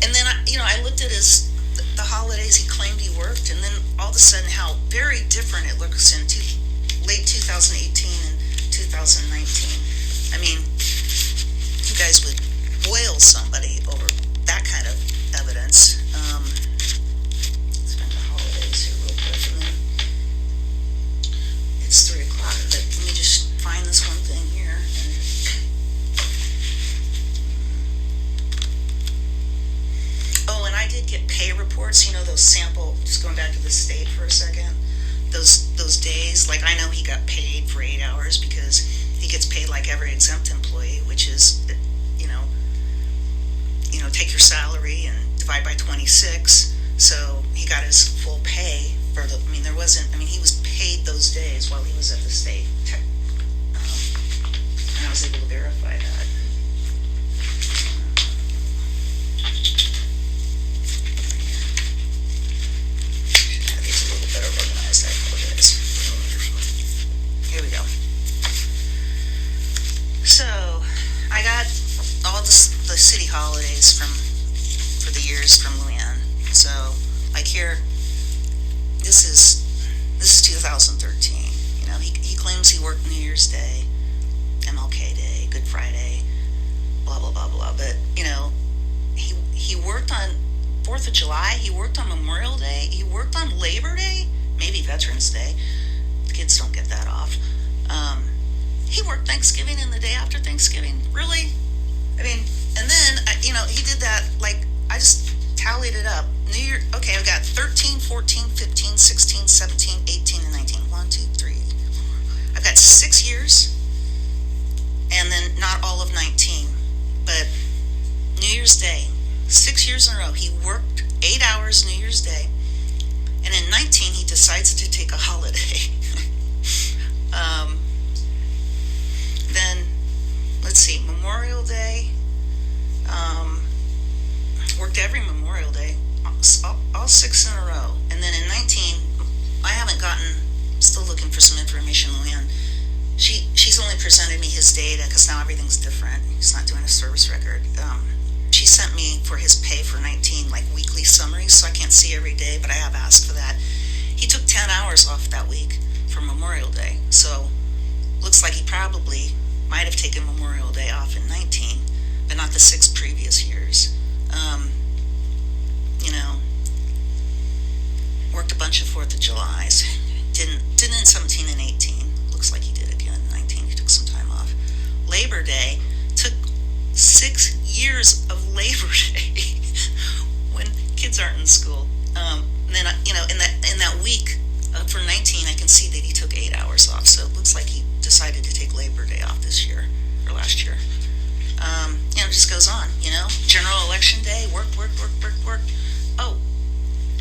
and then I looked at the holidays he claimed he worked, and then all of a sudden how very different it looks in late 2018 and 2019. I mean, you guys would boil somebody over that kind of evidence. Let's spend the holidays here real quick, and then it's 3 o'clock, but let me just find this one thing here. Oh, and I did get pay reports, those sample, just going back to the state for a second, those days, like I know he got paid for 8 hours because he gets paid like every exempt employee, which is, take your salary and divide by 26. So he got his full pay for he was paid those days while he was at the state. And I was able to verify that. These a little better organized, I apologize. Here we go. So I got all the city holidays for the years from Luann. So like here, this is 2013. He claims he worked New Year's Day, MLK Day, Good Friday, blah blah blah blah. But he worked on 4th of July. He worked on Memorial Day. He worked on Labor Day, maybe Veterans Day. Kids don't get that off. He worked Thanksgiving and the day after Thanksgiving. Really? I mean, and then he did that. Like I just tallied it up. New Year. Okay, I've got 13, 14, 15, 16, 17, 18, and 19. 1, 2, 3, 4. I've got 6 years, and then not all of 19, but New Year's Day, 6 years in a row. He worked 8 hours New Year's Day, and in 19 he decides to take a holiday. Then let's see, Memorial Day. Worked every Memorial Day, all 6 in a row. And then in 19, I haven't gotten, still looking for some information, Luann. She's only presented me his data because now everything's different. He's not doing a service record. She sent me for his pay for 19, like weekly summaries, so I can't see every day, but I have asked for that. He took 10 hours off that week for Memorial Day, so looks like he probably might have taken Memorial Day off in 19, but not the 6 previous years. Worked a bunch of 4th of Julys. Didn't in 17 and 18. Looks like he did again in 19. He took some time off. Labor Day took 6 years of Labor Day when kids aren't in school. And then in that week for 19, I can see that he took 8 hours off. So it looks like he decided to take Labor Day off this year or last year. It just goes on. General Election Day, work. Oh,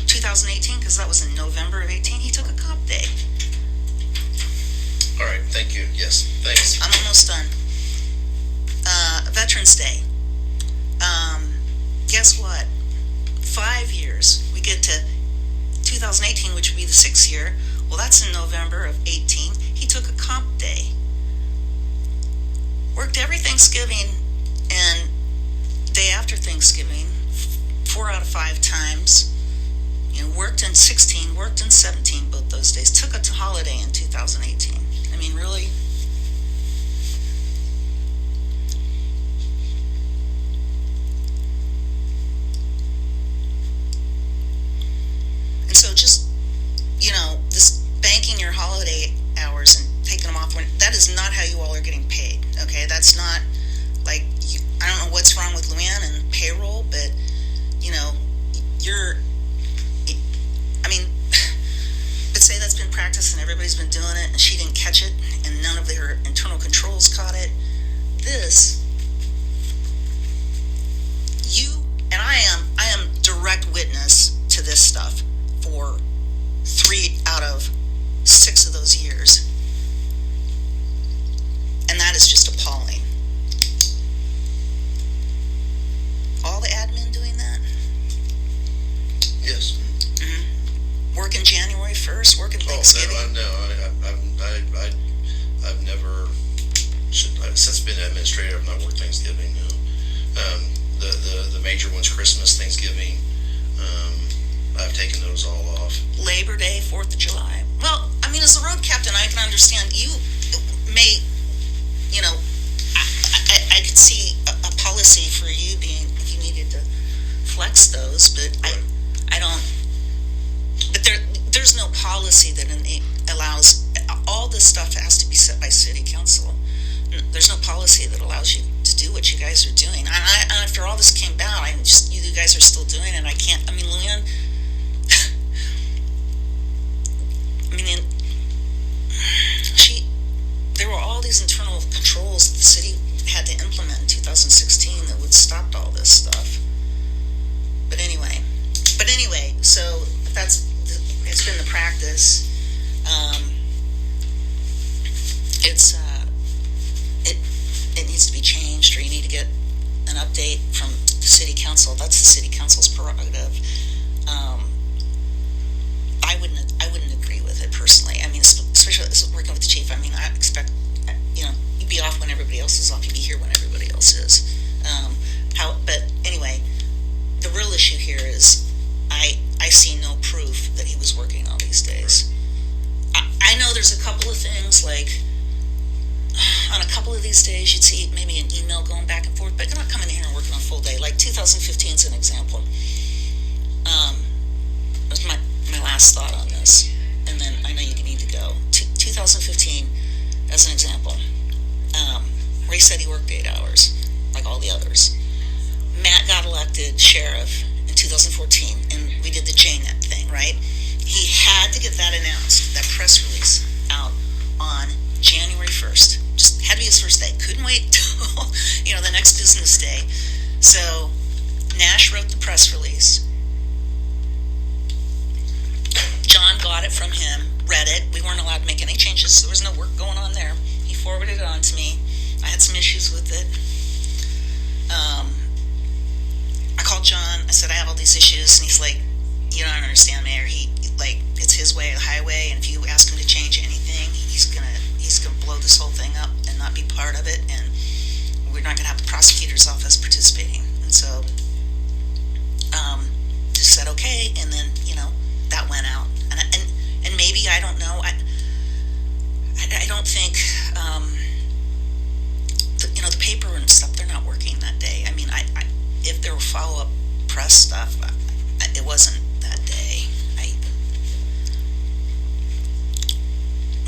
2018, because that was in November of 18. He took a cop day. All right, thank you. Yes, thanks. I'm almost done. Veterans Day. Guess what? 5 years. We get to 2018, which would be the 6th year, well, that's in November of 18, he took a comp day. Worked every Thanksgiving and day after Thanksgiving, 4 out of 5 times. Worked in 16, worked in 17 both those days. Took a holiday in 2018. I mean, really? And so just, this banking your holiday hours and taking them off, that is not how you all are getting paid, okay? That's not, like, I don't know what's wrong with Luann and payroll, but, but say that's been practiced and everybody's been doing it and she didn't catch it and none of their internal controls caught it. I am direct witness to this stuff for 3 out of 6 of those years. And that is just appalling. All the admin doing that? Yes. Mm-hmm. Working January 1st, working Thanksgiving. I've never, since been administrator, I've not worked Thanksgiving, no. The major ones, Christmas, Thanksgiving, I've taken those all off. Labor Day, 4th of July. Well, I mean, as a road captain, I can understand you may, I could see a policy for you being, if you needed to flex those, but right. I don't, but there's no policy that allows, all this stuff has to be set by city council. There's no policy that allows you to do what you guys are doing. And after all this came out, you guys are still doing it. Luann, there were all these internal controls that the city had to implement in 2016 that would stop all this stuff. But anyway, so it's been the practice. It needs to be changed, or you need to get an update from the city council. That's the city council's prerogative. I wouldn't agree with it personally. I mean, especially working with the chief. I mean, I expect you'd be off when everybody else is off. You'd be here when everybody else is. But anyway, the real issue here is I see no proof that he was working all these days. I know there's a couple of things, like on a couple of these days you'd see maybe an email going back and forth, but they're not coming in here and working on full day. Like 2015 is an example. That's my last thought on this, and then I know you need to go. 2015 as an example, where he said he worked 8 hours like all the others. Matt got elected sheriff in 2014, and we did the JNet thing, right? He had to get that announced, that press release, out on January 1st. Just had to be his first day. Couldn't wait till, the next business day. So Nash wrote the press release. John got it from him, read it. We weren't allowed to make any changes, so there was no work going on there. He forwarded it on to me. I had some issues with it. I called John. I said, I have all these issues. And he's like, you don't understand, Mayor. It's his way or the highway, and if you ask him to change anything, he's gonna blow this whole thing up and not be part of it, and we're not gonna have the prosecutor's office participating. And so just said okay, and then that went out, and maybe, I don't know, I don't think the paper and stuff, they're not working that day. I mean, if there were follow-up press stuff, it wasn't that day.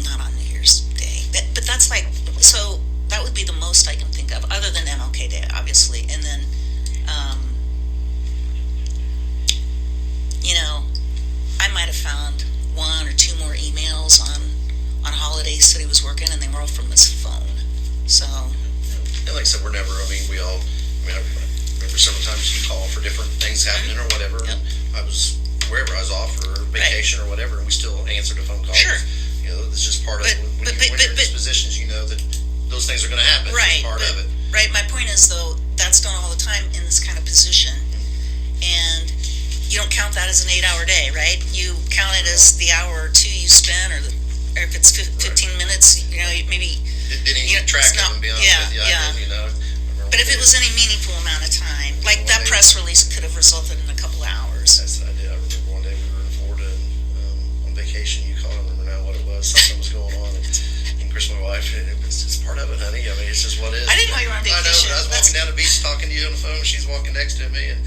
Not on New Year's Day. But that's so that would be the most I can think of, other than MLK Day, obviously. And then, I might have found 1 or 2 more emails on holidays that he was working, and they were all from his phone. So. And like I said, I remember several times he called for different things happening or whatever. Yep. I was wherever I was off or vacation or whatever, and we still answered the phone calls. Sure. It's just part of it. When you're in these positions, that those things are going to happen. Right. It's just part of it. Right. My point is, though, that's done all the time in this kind of position. And you don't count that as an 8-hour day, right? You count it as the hour or two you spend, or if it's 15 minutes, maybe. It didn't even track it, to be honest with you. I remember But if it was any meaningful amount of time, like that press release could have resulted in a couple of hours. That's what I did. I remember one day we were in Florida and on vacation. You called. I don't remember now what it was. Something was going on. And Chris, my wife, it was just part of it, honey. I mean, it's just what it is. I didn't know you were on vacation. I know, but I was walking down the beach talking to you on the phone. She's walking next to me, and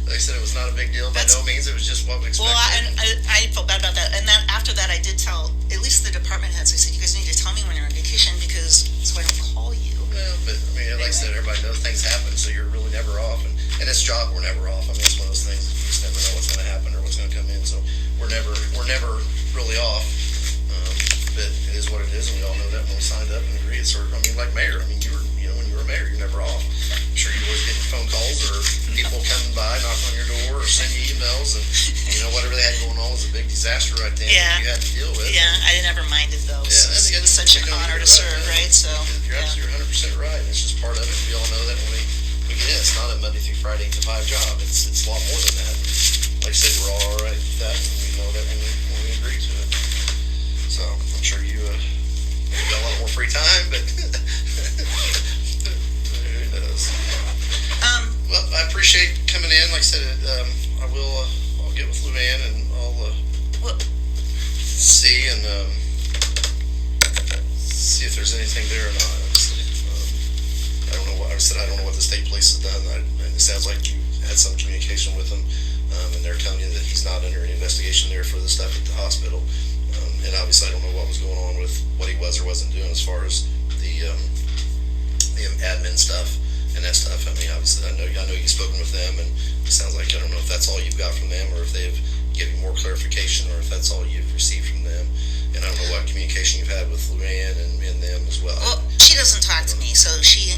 like I said, it was not a big deal by no means. It was just what we expected. Well, I felt bad about that. And then after that, I did tell at least the department heads. I said, you guys need to tell me when you're on vacation so I don't call you. Well, but I mean, like I said, everybody knows things happen, so you're really never off. And this job, we're never off. I mean, it's one of those things you just never know what's going to happen or what's going to come in. So we're never really off. But it is what it is, and we all know that when we signed up and agreed. It's sort of, I mean, like mayor. I mean, when you were mayor, you're never off. I'm sure you're always getting phone calls or people coming by, knocking on your door, or sending you emails, and whatever they had going on was a big disaster right then that you had to deal with. Yeah, I never minded those. Yeah, it was such an honor to serve, right? So you're absolutely 100% right. It's just part of it. We all know that when we get in. It's not a Monday through Friday 8 to 5 job. It's a lot more than that. Like I said, we're all right with that, and we know that when we agree to it. So I'm sure you got a lot more free time, but who knows? Well, I appreciate coming in. Like I said, I'll get with Luann and I'll see if there's anything there or not. Obviously, I don't know what I said. I don't know what the state police has done. And it sounds like you had some communication with them, and they're telling you that he's not under any investigation there for the stuff at the hospital. And obviously, I don't know what was going on with what he was or wasn't doing as far as the admin stuff and that stuff. I mean, obviously, I know you've spoken with them, and it sounds like I don't know if that's all you've got from them, or if they've given you more clarification, or if that's all you've received from them. And I don't know what communication you've had with Luann and them as well. Well, she doesn't talk to me, so she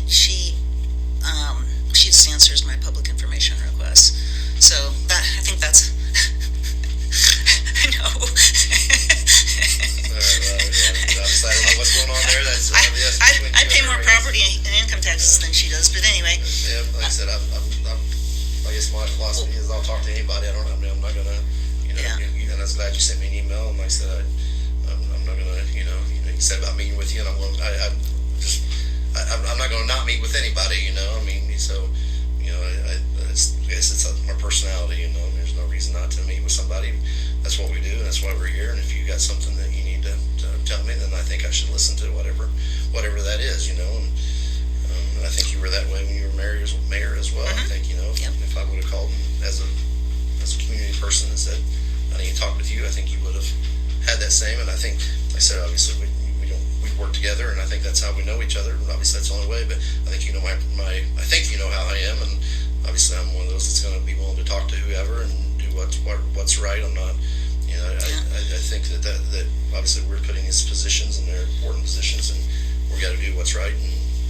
just answers my public information requests. So I think that's. I know. Obviously, I don't know what's going on there. That's I pay more property and income taxes than she does, but anyway. Yeah, like I said, I guess my philosophy is I'll talk to anybody. I'm not gonna, and I was glad you sent me an email. And like I said, I'm not gonna, you said about meeting with you, and I'm not gonna not meet with anybody. I mean, so, I guess it's my personality. There's no reason not to meet with somebody. That's what we do, and that's why we're here. And if you got something that you need to tell me, then I think I should listen to whatever that is, And I think you were that way when you were mayor as well. Mm-hmm. I think, if I would have called as a community person and said, I need to talk with you, I think you would have had that same. And I think, like I said, obviously we work together, and I think that's how we know each other. And obviously that's the only way. But I think I think you know how I am, and obviously I'm one of those that's going to be willing to talk to whoever and do what's right. I'm not. I think that obviously we're putting these positions, and they're important positions, and we've got to do what's right,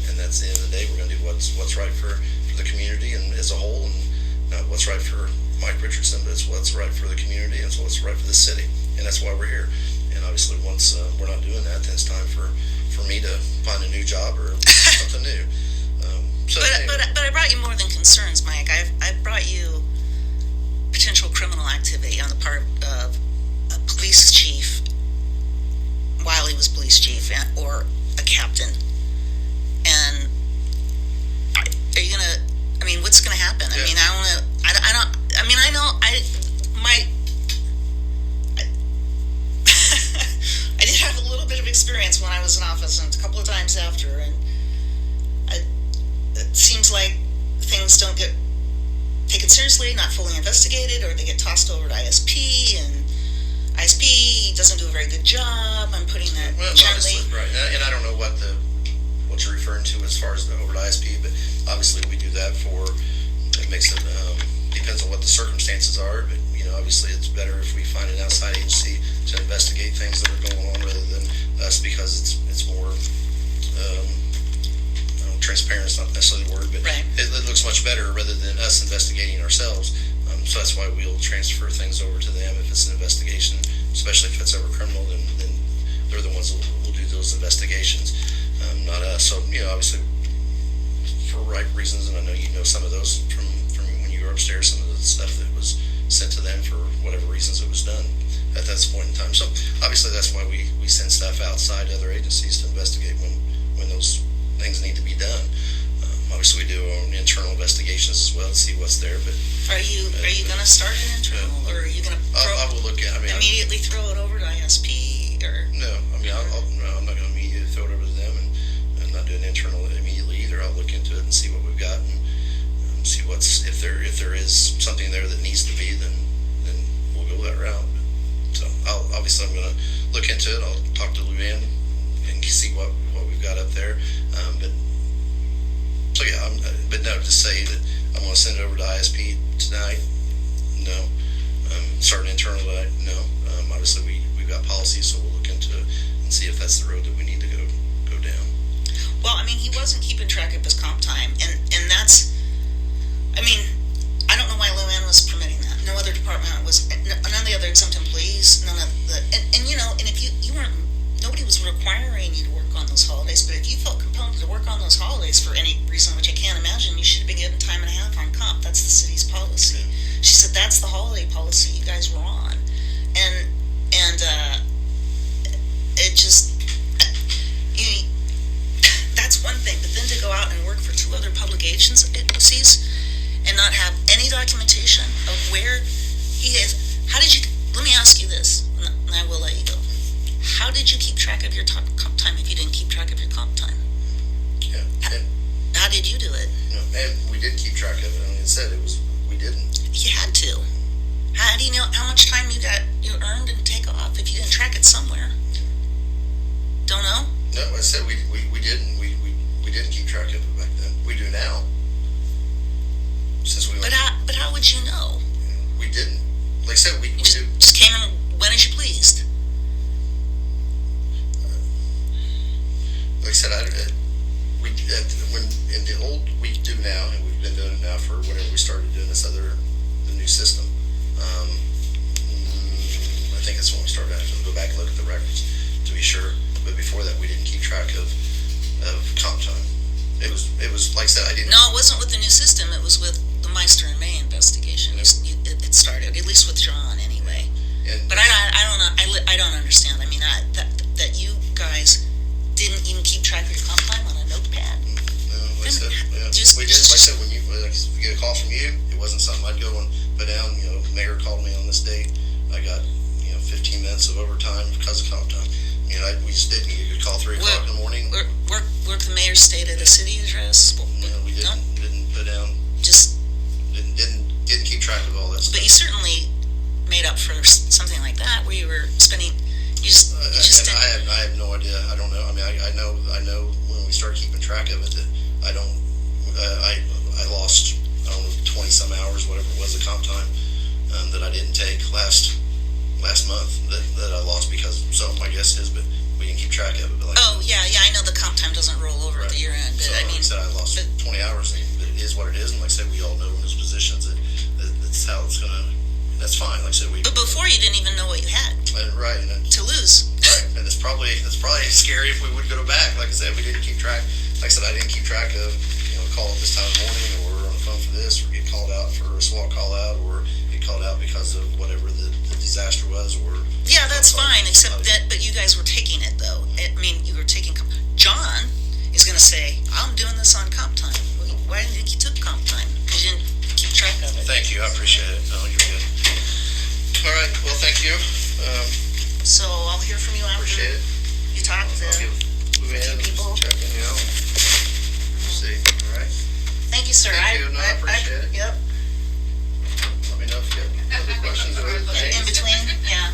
and that's the end of the day. We're going to do what's right for the community and as a whole, and not what's right for Mike Richardson, but it's what's right for the community, and it's what's right for the city, and that's why we're here. And obviously, once we're not doing that, then it's time for me to find a new job or something new. But I brought you more than concerns, Mike. I brought you potential criminal activity on the part of a police chief while he was police chief, or a captain. And are you gonna? I mean, what's gonna happen? Yeah. I mean, I know. I did have a little bit of experience when I was in office, and a couple of times after, and it seems like things don't get taken seriously, not fully investigated, or they get tossed over to ISP, and ISP doesn't do a very good job. I'm putting that gently. Right, and I don't know what you're referring to as far as the over to ISP, but obviously we do that it makes it, depends on what the circumstances are, but obviously it's better if we find an outside agency to investigate things that are going on rather than us, because it's more transparent is not necessarily the word, but right. it looks much better rather than us investigating ourselves. So that's why we'll transfer things over to them if it's an investigation, especially if it's ever criminal. Then they're the ones who will do those investigations, not us. So obviously for right reasons, and I know you know some of those from when you were upstairs, some of the stuff that was sent to them for whatever reasons it was done at that point in time. So obviously that's why we send stuff outside other agencies to investigate when those things need to be done. Obviously we do our own internal investigations as well to see what's there, but Are you going to start an internal, or are you going to I will look at. immediately throw it over to ISP, or? No, I'm not going to immediately throw it over to them, and not do an internal immediately either. I'll look into it and see what we've got, and see if there is something there that needs to be, then we'll go that route. So obviously I'm going to look into it. I'll talk to Luann and see what we've got up there. But so yeah, but no, to say that I'm going to send it over to ISP tonight, no. Start an internal tonight, no. Obviously we've got policies, so we'll look into it and see if that's the road that we need to go down. Well, I mean, he wasn't keeping track of his comp time, and that's, I mean, I don't know why Luann was permitting that. No other department was, none of the other exempt employees, none of the, and you know, and if you weren't, nobody was requiring you to work on those holidays, but if you felt compelled to work on those holidays for any reason, which I can't imagine, you should have been given time and a half on comp. That's the city's policy. She said that's the holiday policy you guys were on, and it just, that's one thing, but then to go out and work for two other public agencies and not have any documentation of where he is. How did you, let me ask you this, and I will let you go. How did you keep track of your comp time if you didn't keep track of your comp time? Yeah. How did you do it? No, and we did keep track of it. I mean, it said we didn't. You had to. How do you know how much time you earned and take off if you didn't track it somewhere? Don't know? No, I said we didn't. We didn't keep track of it back then. We do now. Since we went. But how would you know? We didn't. Like I said, we just came and went as you pleased. Like I said, when in the old we do now, and we've been doing it now for whenever we started doing the new system. I think that's when we started. I have to go back and look at the records to be sure. But before that, we didn't keep track of comp time. It was like I said, I didn't. No, it wasn't with the new system. It was with the Meister and May investigation. It started, at least with John, anyway. But I don't understand. I mean, that you guys didn't even keep track of your comp time on a notepad. No, like I said, yeah. Just, we did. Like I said, when we get a call from you, it wasn't something I'd go and put down. You know, mayor called me on this date. I got 15 minutes of overtime because of comp time. You know, we just didn't. You could call 3 o'clock in the morning. Work the mayor's state at a city address. No, we didn't. No? Didn't put down. Just didn't keep track of all that stuff. But you certainly made up for something like that, where you were spending. You just didn't. I have no idea. I don't know. I mean, I know when we started keeping track of it that I lost 20 some hours, whatever it was, of comp time that I didn't take last month that I lost because my guess is, but we didn't keep track of it. But yeah, I know the comp time doesn't roll over at the year end, but so, I mean, like I said, I lost 20 hours, but it is what it is, and like I said, we all know in those positions that's how it's gonna. That's fine. Like I said, But before you didn't even know what you had. Right. To lose. Right, and it's probably scary if we would go back. Like I said, we didn't keep track. Like I said, I didn't keep track of call at this time of the morning, or on the phone for this, or get called out for a SWAT call out, or get called out because of whatever the disaster was, or. Yeah, that's fine. Except that, but you guys were taking it though. I mean, you were taking. John is going to say, "I'm doing this on comp time." Well, why didn't you think you took comp time? Because you didn't keep track of it. Thank you. I appreciate it. No, you're good. All right. Well, thank you. So I'll hear from you after. Appreciate it. You talk to Luann, people. Checking you out. See. All right. Thank you, sir. Thank you. No, I appreciate it. Yep. Let me know if you have other questions or anything. In between, yeah.